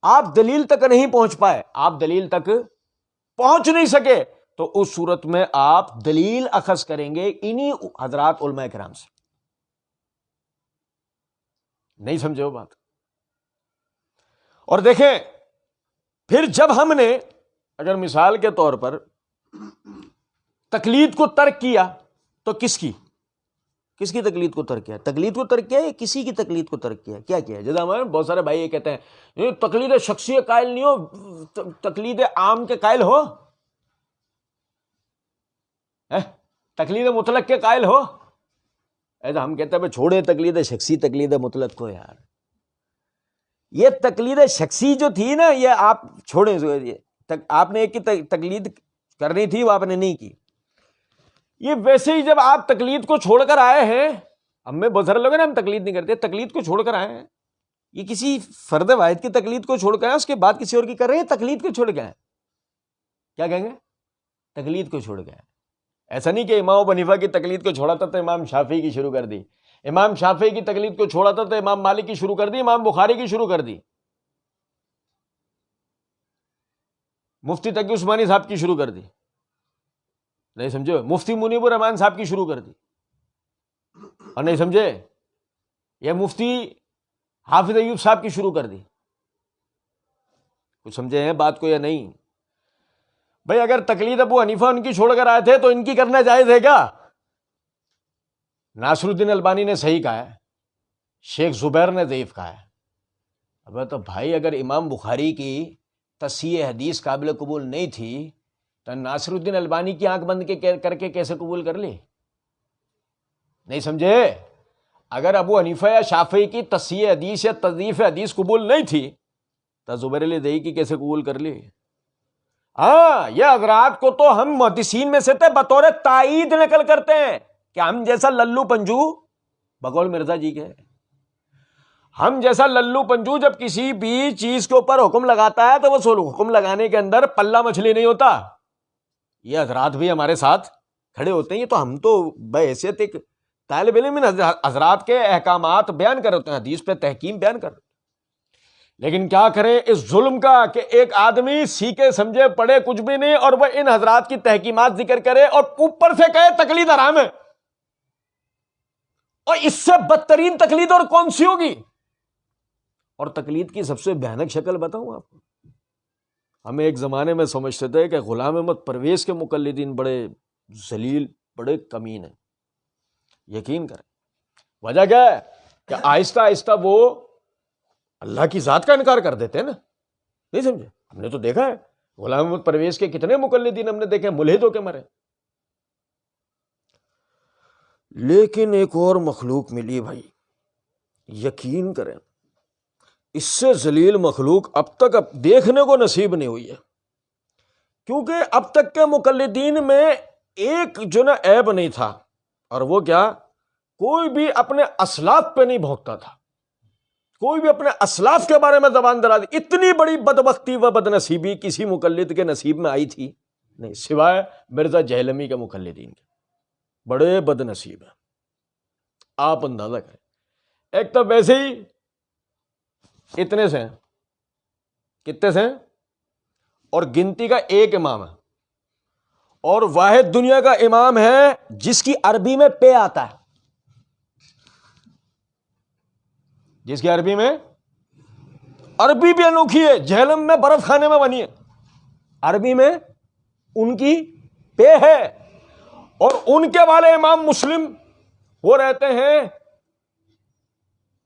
آپ دلیل تک نہیں پہنچ پائے، آپ دلیل تک پہنچ نہیں سکے، تو اس صورت میں آپ دلیل اخذ کریں گے انہی حضرات علماء کرام سے. نہیں سمجھے وہ بات؟ اور دیکھیں پھر جب ہم نے اگر مثال کے طور پر تقلید کو ترک کیا تو کس کی تقلید کو ترک کیا؟ تقلید کو ترک کیا یا کسی کی تقلید کو ترک کیا؟ کیا کیا؟ جیسے ہمارے بہت سارے بھائی یہ کہتے ہیں تقلید شخصی قائل نہیں ہو، تقلید عام کے قائل ہو، تقلید مطلق کے قائل ہو. ایسا ہم کہتے ہیں چھوڑے تقلید شخصی تقلید مطلق کو. یار یہ تقلید شخصی جو تھی نا یہ آپ چھوڑیں، آپ نے ایک کی تقلید کرنی تھی وہ آپ نے نہیں کی. یہ ویسے ہی جب آپ تقلید کو چھوڑ کر آئے ہیں، ہم میں بہت سارے لوگ ہیں نا ہم تقلید نہیں کرتے، تقلید کو چھوڑ کر آئے ہیں. یہ کسی فرد واحد کی تقلید کو چھوڑ کر آئے، اس کے بعد کسی اور کی کر رہے ہیں، تقلید کو چھوڑ کے آئے. کیا کہیں گے؟ تقلید کو چھوڑ کے آئے. ایسا نہیں کہ امام ابو حنیفہ کی تقلید کو چھوڑا تھا تو امام شافعی کی شروع کر دی، امام شافعی کی تقلید کو چھوڑا تھا تو امام مالک کی شروع کر دی، امام بخاری کی شروع کر دی، مفتی تقی عثمانی صاحب کی شروع کر دی. نہیں سمجھے؟ مفتی منیب الرحمان صاحب کی شروع کر دی. اور نہیں سمجھے؟ یا مفتی حافظ ایوب صاحب کی شروع کر دی. کچھ سمجھے ہیں بات کو یا نہیں؟ بھئی اگر تقلید ابو حنیفہ ان کی چھوڑ کر آئے تھے تو ان کی کرنا جائز ہے کیا؟ ناصر الدین البانی نے صحیح کہا ہے، شیخ زبیر نے ضعیف کہا ہے. اب تو بھائی اگر امام بخاری کی تصحیح حدیث قابل قبول نہیں تھی تو ناصر الدین البانی کی آنکھ بند کر کے کیسے قبول کر لی؟ نہیں سمجھے؟ اگر ابو حنیفہ یا شافعی کی تصحیح حدیث یا تضعیف حدیث قبول نہیں تھی تو زبیر علی دہی کی کیسے قبول کر لی؟ ہاں یہ حضرات کو تو ہم محدثین میں سے تھے بطور تائید نقل کرتے ہیں کہ ہم جیسا للو پنجو بقول مرزا جی کے، ہم جیسا للو پنجو جب کسی بھی چیز کے اوپر حکم لگاتا ہے تو وہ حکم لگانے کے اندر پلہ مچھلی نہیں ہوتا. یہ حضرات بھی ہمارے ساتھ کھڑے ہوتے ہیں. یہ تو ہم تو بحیثیت ایک طالب علم حضرات کے احکامات بیان کر ہوتے ہیں، حدیث پہ تحکیم بیان کر. لیکن کیا کریں اس ظلم کا کہ ایک آدمی سیکھے سمجھے پڑھے کچھ بھی نہیں اور وہ ان حضرات کی تحکیمات ذکر کرے اور اوپر سے کہے تقلید حرام ہے. اور اس سے بدترین تقلید اور کون سی ہوگی؟ اور تقلید کی سب سے بھیانک شکل بتاؤں آپ کو. ہم ایک زمانے میں سمجھتے تھے کہ غلام احمد پرویز کے مقلدین بڑے ذلیل بڑے کمین ہیں. یقین کریں وجہ کیا ہے کہ آہستہ آہستہ وہ اللہ کی ذات کا انکار کر دیتے ہیں نا. نہیں سمجھے؟ ہم نے تو دیکھا ہے غلام احمد پرویز کے کتنے مقلدین ہم نے دیکھے ملحد ہو کے مرے. لیکن ایک اور مخلوق ملی بھائی، یقین کریں اس سے ذلیل مخلوق اب تک دیکھنے کو نصیب نہیں ہوئی ہے. کیونکہ اب تک کے مقلدین میں ایک جو نا عیب نہیں تھا، اور وہ کیا؟ کوئی بھی اپنے اسلاف پہ نہیں بھونکتا تھا، کوئی بھی اپنے اسلاف کے بارے میں زبان درازی. اتنی بڑی بدبختی و بدنصیبی کسی مقلد کے نصیب میں آئی تھی نہیں سوائے مرزا جہلمی کے مقلدین کے. بڑے بد نصیب ہیں. آپ اندازہ کریں، ایک تو ویسے ہی اتنے سے ہیں، کتنے سے ہیں، اور گنتی کا ایک امام ہے، اور واحد دنیا کا امام ہے جس کی عربی میں پے آتا ہے، جس کی عربی میں عربی بھی انوکھی ہے، جہلم میں برف خانے میں بنی ہے، عربی میں ان کی پے ہے. اور ان کے والے امام مسلم وہ رہتے ہیں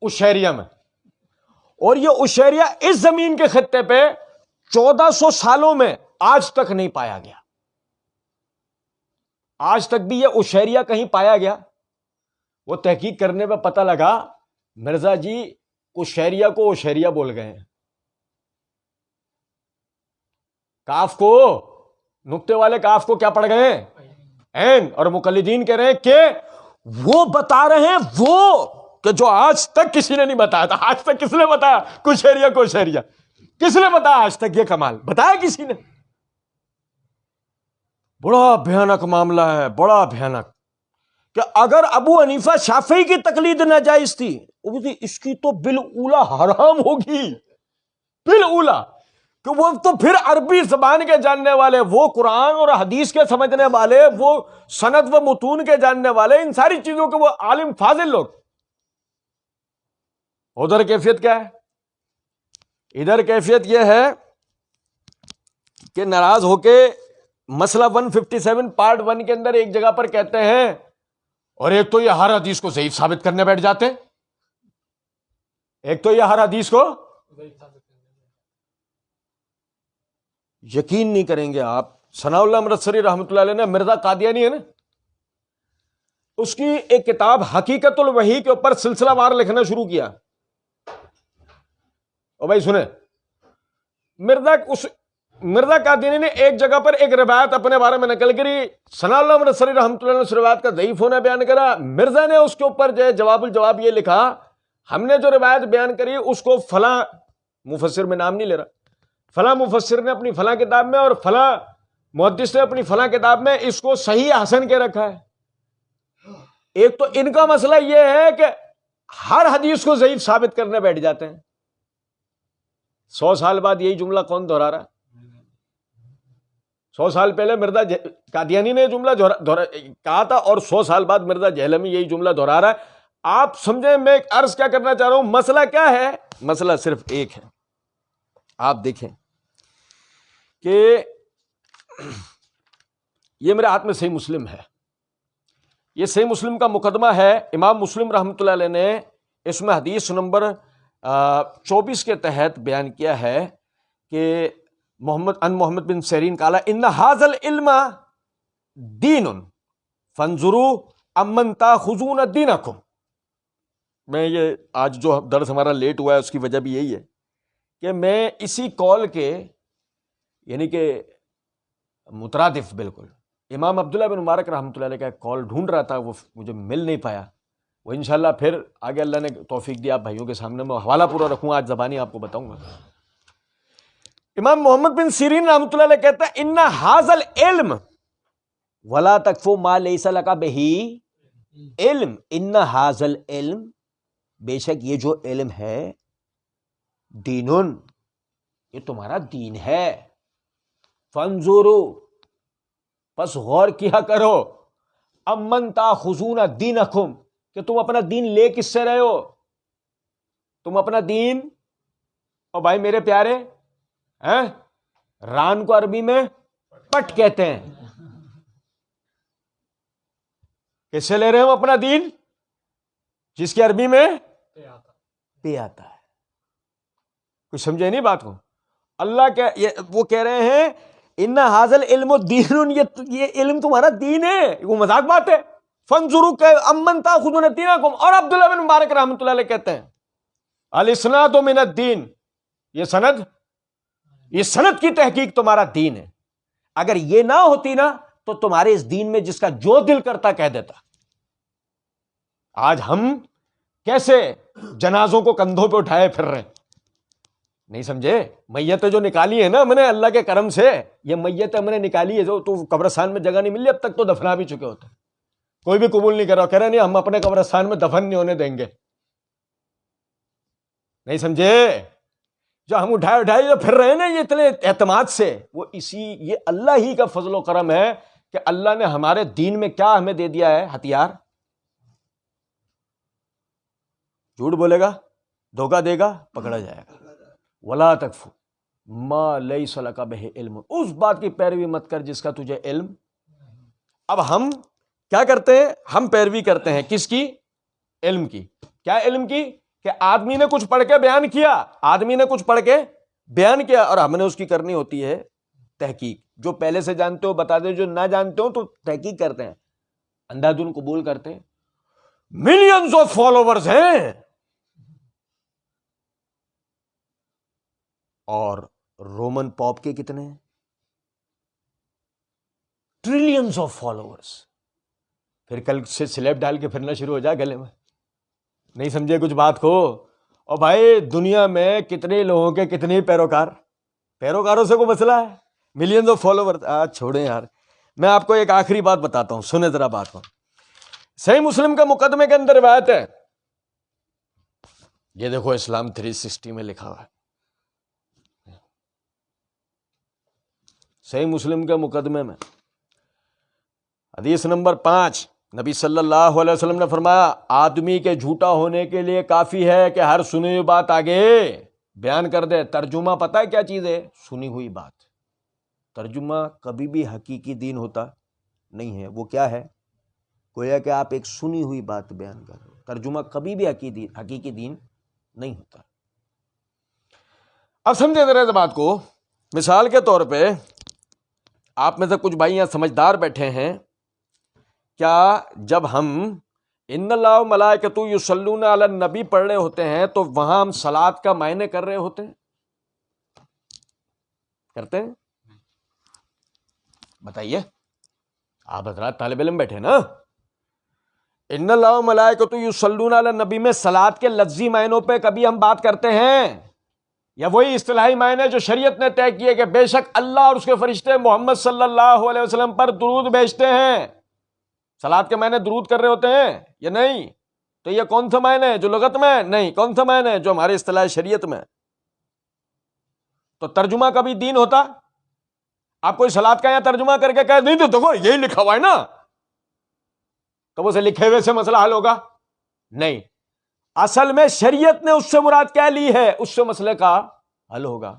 عشیریہ میں، اور یہ عشیریہ اس زمین کے خطے پہ 1400 سالوں میں آج تک نہیں پایا گیا. آج تک بھی یہ عشیریہ کہیں پایا گیا؟ وہ تحقیق کرنے پہ پتہ لگا مرزا جی عشیریہ کو عشیریہ بول گئے ہیں، کاف کو نقطے والے کاف کو کیا پڑھ گئے ہیں؟ این. اور مقلدین کہہ رہے ہیں کہ وہ بتا رہے ہیں وہ کہ جو آج تک کسی نے نہیں بتایا تھا. آج تک کس نے بتایا کشیریہ کو شیریہ؟ کس نے بتایا آج تک یہ کمال؟ بتایا کسی نے؟ بڑا بھیانک معاملہ ہے، بڑا بھیانک. کہ اگر ابو حنیفہ شافعی کی تقلید ناجائز تھی، اس کی تو بالاولا حرام ہوگی، بالاولا. کہ وہ تو پھر عربی زبان کے جاننے والے، وہ قرآن اور حدیث کے سمجھنے والے، وہ سند و متون کے جاننے والے، ان ساری چیزوں کے وہ عالم فاضل لوگ. ادھر کیفیت کیا ہے؟ ادھر کیفیت یہ ہے کہ ناراض ہو کے مسئلہ 157 پارٹ 1 کے اندر ایک جگہ پر کہتے ہیں، اور ایک تو یہ ہر حدیث کو ضعیف ثابت کرنے بیٹھ جاتے ہیں، ایک تو یہ ہر حدیث کو یقین نہیں کریں گے آپ. ثناء اللہ امرتسری رحمۃ اللہ علیہ نے، مرزا قادیانی ہے نا، اس کی ایک کتاب حقیقت الوحی کے اوپر سلسلہ وار لکھنا شروع کیا. اور بھائی سنیں، مرزا قادیانی نے ایک جگہ پر ایک روایت اپنے بارے میں نقل کری، ثناء اللہ امرتسری رحمۃ اللہ نے اس روایت کا ضعیف ہونا بیان کرا. مرزا نے اس کے اوپر جو ہے جواب الجواب یہ لکھا، ہم نے جو روایت بیان کری اس کو فلاں مفسر میں نام نہیں لے رہا، فلاں مفسر نے اپنی فلاں کتاب میں اور فلاں محدث نے اپنی فلاں کتاب میں اس کو صحیح حسن کے رکھا ہے. ایک تو ان کا مسئلہ یہ ہے کہ ہر حدیث کو ضعیف ثابت کرنے بیٹھ جاتے ہیں. 100 سال بعد یہی جملہ کون دہرا رہا ہے؟ 100 سال پہلے مرزا قادیانی نے جملہ کہا تھا، اور 100 سال بعد مرزا جہلمی یہی جملہ دہرا رہا ہے. آپ سمجھیں میں عرض کیا کرنا چاہ رہا ہوں؟ مسئلہ کیا ہے؟ مسئلہ صرف ایک ہے. آپ دیکھیں کہ یہ میرے ہاتھ میں صحیح مسلم ہے، یہ صحیح مسلم کا مقدمہ ہے. امام مسلم رحمۃ اللہ علیہ نے اس میں حدیث نمبر 24 کے تحت بیان کیا ہے کہ محمد بن سیرین قال ان ھذا العلم دین فانظروا امن تاخذون دینکم. میں یہ آج جو درس ہمارا لیٹ ہوا ہے اس کی وجہ بھی یہی ہے کہ میں اسی کال کے، یعنی کہ مترادف بالکل. امام عبداللہ بن مبارک رحمۃ اللہ علیہ کا ایک کال ڈھونڈ رہا تھا, وہ مجھے مل نہیں پایا. وہ انشاءاللہ پھر آگے اللہ نے توفیق دیا آپ بھائیوں کے سامنے میں حوالہ پورا رکھوں, آج زبانی آپ کو بتاؤں گا. امام محمد بن سیرین رحمۃ اللہ علیہ کہتا ہے ان ھذا العلم ولا تکفو ما لیس لک بہ علم, ان ھذا العلم, بے شک یہ جو علم ہے, دینن, یہ تمہارا دین ہے. فانظروا, پس غور کیا کرو, امن تاخذون دینکم, کہ تم اپنا دین لے کس سے رہے ہو. تم اپنا دین, اور بھائی میرے پیارے, ران کو عربی میں پٹ کہتے ہیں. کس سے لے رہے ہو اپنا دین؟ جس کی عربی میں پہ آتا ہے. کچھ سمجھے نہیں بات کو؟ اللہ کے وہ کہہ رہے ہیں ان ھذا العلم دین, یہ علم تمہارا دین ہے, وہ مذاق بات ہے. فانظروا کہ امن تاخذون دینکم. اور عبداللہ بن مبارک رحمۃ اللہ علیہ کہتے ہیں الاسناد من الدین, یہ سند کی تحقیق تمہارا دین ہے. اگر یہ نہ ہوتی نا تو تمہارے اس دین میں جس کا جو دل کرتا کہہ دیتا. آج ہم کیسے جنازوں کو کندھوں پہ اٹھائے پھر رہے ہیں, نہیں سمجھے؟ میتیں جو نکالی ہیں نا ہم نے اللہ کے کرم سے, یہ میتیں ہم نے نکالی ہے, جو تو قبرستان میں جگہ نہیں ملی, اب تک تو دفنا بھی چکے ہوتے. کوئی بھی قبول نہیں کر رہا, کہہ رہے نہیں ہم اپنے قبرستان میں دفن نہیں ہونے دیں گے. نہیں سمجھے؟ جو ہم اٹھائے جو پھر رہے ہیں نا یہ اتنے اعتماد سے, وہ یہ اللہ ہی کا فضل و کرم ہے کہ اللہ نے ہمارے دین میں کیا ہمیں دے دیا ہے ہتھیار. جھوٹ بولے گا, دھوکہ دے گا, پکڑا جائے گا. ولا تکفو ما لیس لک بہ علم, اس بات کی پیروی مت کر جس کا تجھے علم. اب ہم کیا کرتے ہیں؟ ہم پیروی کرتے ہیں کس کی؟ علم کی. کیا علم کی؟ کہ آدمی نے کچھ پڑھ کے بیان کیا, اور ہم نے اس کی کرنی ہوتی ہے تحقیق. جو پہلے سے جانتے ہو بتا دے, جو نہ جانتے ہو تو تحقیق کرتے ہیں, اندھا دھن قبول کرتے ہیں. ملینز آف فالوورز ہیں, اور رومن پاپ کے کتنے ہیں؟ Trillions of followers. پھر کل سے سلیب ڈال کے پھرنا شروع ہو جائے گلے میں. نہیں سمجھے کچھ بات کو؟ اور بھائی دنیا میں کتنے لوگوں کے کتنے پیروکاروں سے کوئی مسئلہ ہے؟ Millions of follower. چھوڑیں یار, میں آپ کو ایک آخری بات بتاتا ہوں, سنیں ذرا بات کو. صحیح مسلم کا مقدمے کے اندر روایت ہے, یہ دیکھو اسلام 360 میں لکھا ہوا ہے. صحیح مسلم کے مقدمے میں حدیث نمبر 5, نبی صلی اللہ علیہ وسلم نے فرمایا آدمی کے جھوٹا ہونے کے لیے کافی ہے کہ ہر سنی ہوئی بات آگے بیان کر دے. ترجمہ پتہ ہے کیا چیز ہے؟ سنی ہوئی بات. ترجمہ کبھی بھی حقیقی دین ہوتا نہیں ہے. وہ کیا ہے؟ گویا کہ آپ ایک سنی ہوئی بات بیان کر رہے ہو. ترجمہ کبھی بھی حقیقی دین نہیں ہوتا. اب سمجھے ذرا اس بات کو. مثال کے طور پہ آپ میں سے کچھ بھائی یہاں سمجھدار بیٹھے ہیں, کیا جب ہم ان اللہ و ملائکۃ یصلون علی النبی پڑھ رہے ہوتے ہیں تو وہاں ہم صلاۃ کا معنی کر رہے ہوتے ہیں؟ کرتے ہیں؟ بتائیے. آپ حضرات طالب علم بیٹھے نا. ان اللہ و ملائکۃ یصلون علی النبی میں صلاۃ کے لفظی معنوں پہ کبھی ہم بات کرتے ہیں, یا وہی اصطلاحی معنی جو شریعت نے طے کیے کہ بے شک اللہ اور اس کے فرشتے محمد صلی اللہ علیہ وسلم پر درود بھیجتے ہیں؟ صلاۃ کے معنی درود کر رہے ہوتے ہیں یا نہیں؟ تو یہ کون سا معنی ہے جو لغت میں؟ نہیں. کون سا معنی ہے جو ہمارے اصطلاح شریعت میں؟ تو ترجمہ کبھی دین ہوتا؟ آپ کوئی صلاۃ کا یہاں ترجمہ کر کے کہہ نہیں تو دیکھو یہی لکھا ہوا ہے نا, تو اسے لکھے ہوئے سے مسئلہ حل ہوگا؟ نہیں. اصل میں شریعت نے اس سے مراد کیا لی ہے, اس سے مسئلے کا حل ہوگا.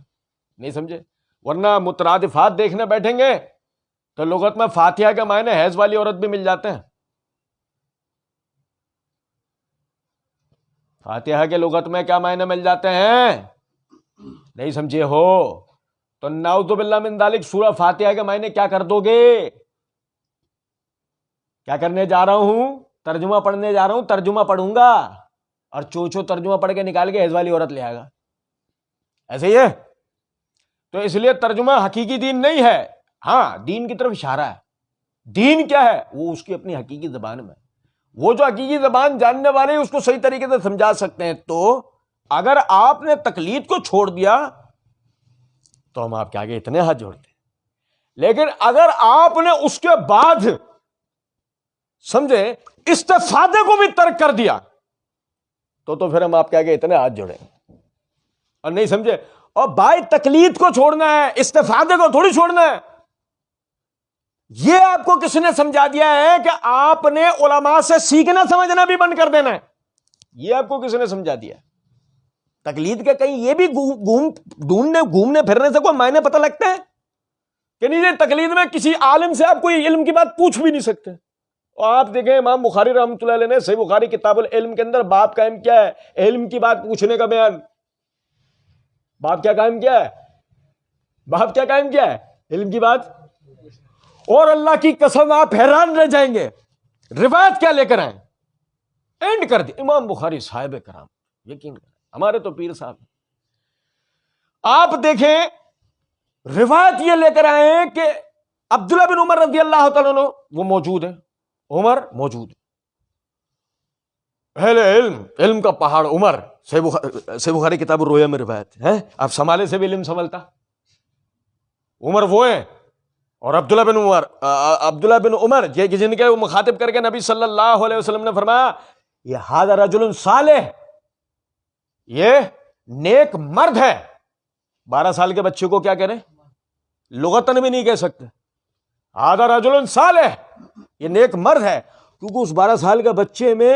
نہیں سمجھے؟ ورنہ مترادفات دیکھنے بیٹھیں گے تو لغت میں فاتحہ کے معنی حیض والی عورت بھی مل جاتے ہیں. فاتحہ کے لغت میں کیا معنی مل جاتے ہیں؟ نہیں سمجھے ہو تو نعوذ باللہ من ذالک سورہ فاتحہ کے معنی کیا کر دو گے؟ کیا کرنے جا رہا ہوں؟ ترجمہ پڑھنے جا رہا ہوں, ترجمہ پڑھوں گا اور چوچو ترجمہ پڑھ کے نکال کے حیض والی عورت لے آئے گا. ایسے ہی ہے. تو اس لیے ترجمہ حقیقی دین نہیں ہے. ہاں دین کی طرف اشارہ ہے. دین کیا ہے؟ وہ اس کی اپنی حقیقی زبان میں. وہ جو حقیقی زبان جاننے والے اس کو صحیح طریقے سے سمجھا سکتے ہیں. تو اگر آپ نے تقلید کو چھوڑ دیا تو ہم آپ کے آگے اتنے ہاتھ جوڑتے ہیں. لیکن اگر آپ نے اس کے بعد سمجھے استفادے کو بھی ترک کر دیا تو پھر ہم آپ کے آگے اتنے ہاتھ جوڑیں. اور نہیں سمجھے، اور بھائی تقلید کو چھوڑنا ہے، استفادے کو تھوڑی چھوڑنا ہے. یہ آپ کو کس نے سمجھا دیا ہے کہ آپ نے علماء سے سیکھنا سمجھنا بھی بند کر دینا ہے؟ یہ آپ کو کس نے سمجھا دیا؟ تقلید کے کہیں یہ بھی گھومنے پھرنے سے کوئی معنی پتہ لگتا ہے کہ نہیں؟ یہ تقلید میں کسی عالم سے آپ کوئی علم کی بات پوچھ بھی نہیں سکتے. اور آپ دیکھیں امام بخاری رحمۃ اللہ علیہ نے صحیح بخاری کتاب العلم کے اندر باب قائم کیا ہے، علم کی بات پوچھنے کا بیان. باب کیا قائم کیا ہے؟ باب کیا قائم کیا ہے؟ علم کی بات. اور اللہ کی قسم آپ حیران رہ جائیں گے روایت کیا لے کر آئیں. اینڈ کر دی امام بخاری صاحب کرام، یقین کریں ہمارے تو پیر صاحب. آپ دیکھیں روایت یہ لے کر آئے ہیں کہ عبداللہ بن عمر رضی اللہ تعالیٰ عنہ وہ موجود ہیں، عمر موجود ہے، اہل علم کا پہاڑ عمر. صحیح بخاری کتاب الرؤیا میں روایت ہے. آپ سنبھالے سے بھی علم سنبھلتا. عمر وہ ہیں اور عبداللہ بن عمر جن کے وہ مخاطب کر کے نبی صلی اللہ علیہ وسلم نے فرمایا یہ ھذا رجل صالح، یہ نیک مرد ہے. 12 سال کے بچے کو کیا کہہ رہے؟ لغتاً بھی نہیں کہہ سکتے. ھذا رجل صالح، یہ نیک مرد ہے، کیونکہ اس 12 سال کے بچے میں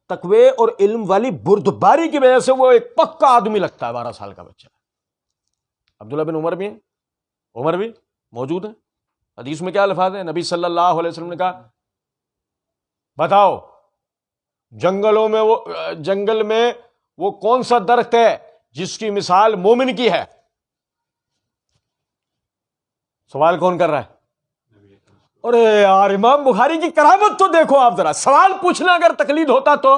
تقوی اور علم والی بردباری کی وجہ سے وہ ایک پکا آدمی لگتا ہے. 12 سال کا بچہ. عبداللہ بن عمر بھی ہیں، عمر بھی موجود ہے. حدیث میں کیا الفاظ ہیں؟ نبی صلی اللہ علیہ وسلم نے کہا بتاؤ جنگل میں وہ کون سا درخت ہے جس کی مثال مومن کی ہے؟ سوال کون کر رہا ہے؟ ارے یار امام بخاری کی کرامت تو دیکھو آپ ذرا. سوال پوچھنا اگر تقلید ہوتا تو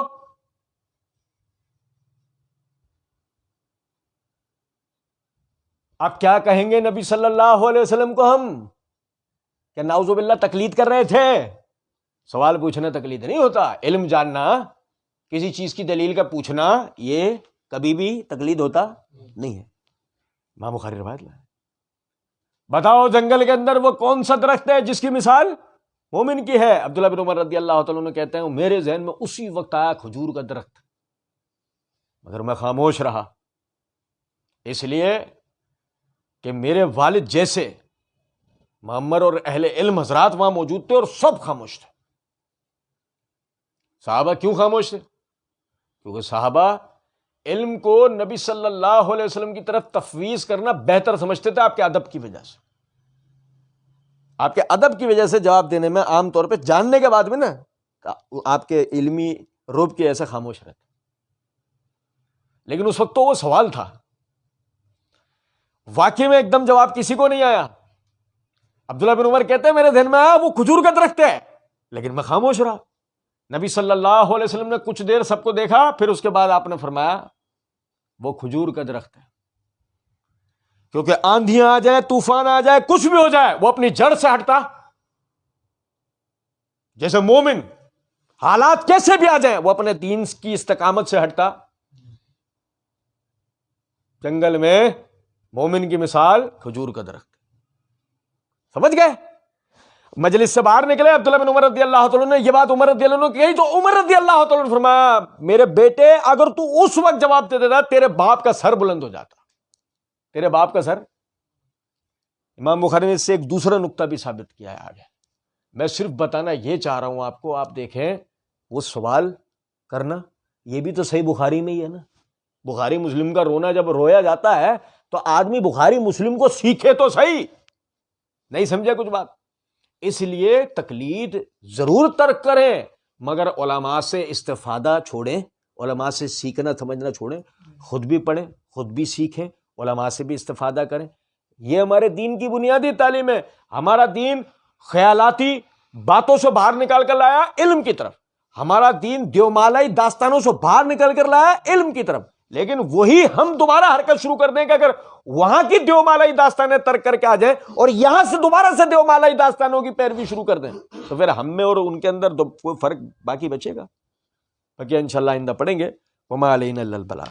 آپ کیا کہیں گے نبی صلی اللہ علیہ وسلم کو ہم کہ نعوذ باللہ تقلید کر رہے تھے؟ سوال پوچھنا تقلید نہیں ہوتا. علم جاننا، کسی چیز کی دلیل کا پوچھنا، یہ کبھی بھی تقلید ہوتا نہیں ہے. امام بخاری روایت لائے. بتاؤ جنگل کے اندر وہ کون سا درخت ہے جس کی مثال مومن کی ہے؟ عبداللہ بن عمر رضی اللہ تعالیٰ عنہ کہتے ہیں میرے ذہن میں اسی وقت آیا کھجور کا درخت، مگر میں خاموش رہا، اس لیے کہ میرے والد جیسے معمر اور اہل علم حضرات وہاں موجود تھے اور سب خاموش تھے. صحابہ کیوں خاموش تھے؟ کیونکہ صحابہ علم کو نبی صلی اللہ علیہ وسلم کی طرف تفویض کرنا بہتر سمجھتے تھے آپ کے ادب کی وجہ سے. آپ کے ادب کی وجہ سے جواب دینے میں عام طور پہ جاننے کے بعد میں نا آپ کے علمی روب کے ایسے خاموش رہتے. لیکن اس وقت تو وہ سوال تھا، واقعی میں ایک دم جواب کسی کو نہیں آیا. عبداللہ بن عمر کہتے ہیں میرے ذہن میں آیا وہ کھجور کا درخت ہے، لیکن میں خاموش رہا. نبی صلی اللہ علیہ وسلم نے کچھ دیر سب کو دیکھا، پھر اس کے بعد آپ نے فرمایا وہ کھجور کا درخت ہے. کیونکہ آندھیاں آ جائیں، طوفان آ جائے، کچھ بھی ہو جائے، وہ اپنی جڑ سے ہٹتا. جیسے مومن حالات کیسے بھی آ جائیں وہ اپنے دین کی استقامت سے ہٹتا. جنگل میں مومن کی مثال کھجور کا درخت. سمجھ گئے؟ مجلس سے باہر نکلے عبداللہ بن عمر رضی اللہ تعالیٰ نے یہ بات عمر رضی اللہ عنہ کی کہی تو عمر رضی اللہ تعالیٰ نے فرمایا میرے بیٹے اگر تو اس وقت جواب دے دیتا تیرے باپ کا سر بلند ہو جاتا. تیرے باپ کا سر. امام بخاری نے اس سے ایک دوسرا نقطہ بھی ثابت کیا ہے آگے. میں صرف بتانا یہ چاہ رہا ہوں آپ کو، آپ دیکھیں وہ سوال کرنا یہ بھی تو صحیح بخاری میں ہی ہے نا. بخاری مسلم کا رونا جب رویا جاتا ہے تو آدمی بخاری مسلم کو سیکھے تو صحیح. نہیں سمجھے کچھ بات؟ اس لیے تقلید ضرور ترک کریں مگر علماء سے استفادہ چھوڑیں، علماء سے سیکھنا سمجھنا چھوڑیں. خود بھی پڑھیں، خود بھی سیکھیں، علماء سے بھی استفادہ کریں. یہ ہمارے دین کی بنیادی تعلیم ہے. ہمارا دین خیالاتی باتوں سے باہر نکال کر لایا علم کی طرف. ہمارا دین دیومالائی داستانوں سے باہر نکل کر لایا علم کی طرف. لیکن وہی ہم دوبارہ حرکت شروع کر دیں کہ اگر وہاں کی دیومالائی داستانیں ترک کر کے آ جائیں اور یہاں سے دوبارہ سے دیومالائی داستانوں کی پیروی شروع کر دیں تو پھر ہم میں اور ان کے اندر کوئی فرق باقی بچے گا؟ باقی انشاءاللہ آئندہ پڑھیں گے. وما علینا الا البلاغ.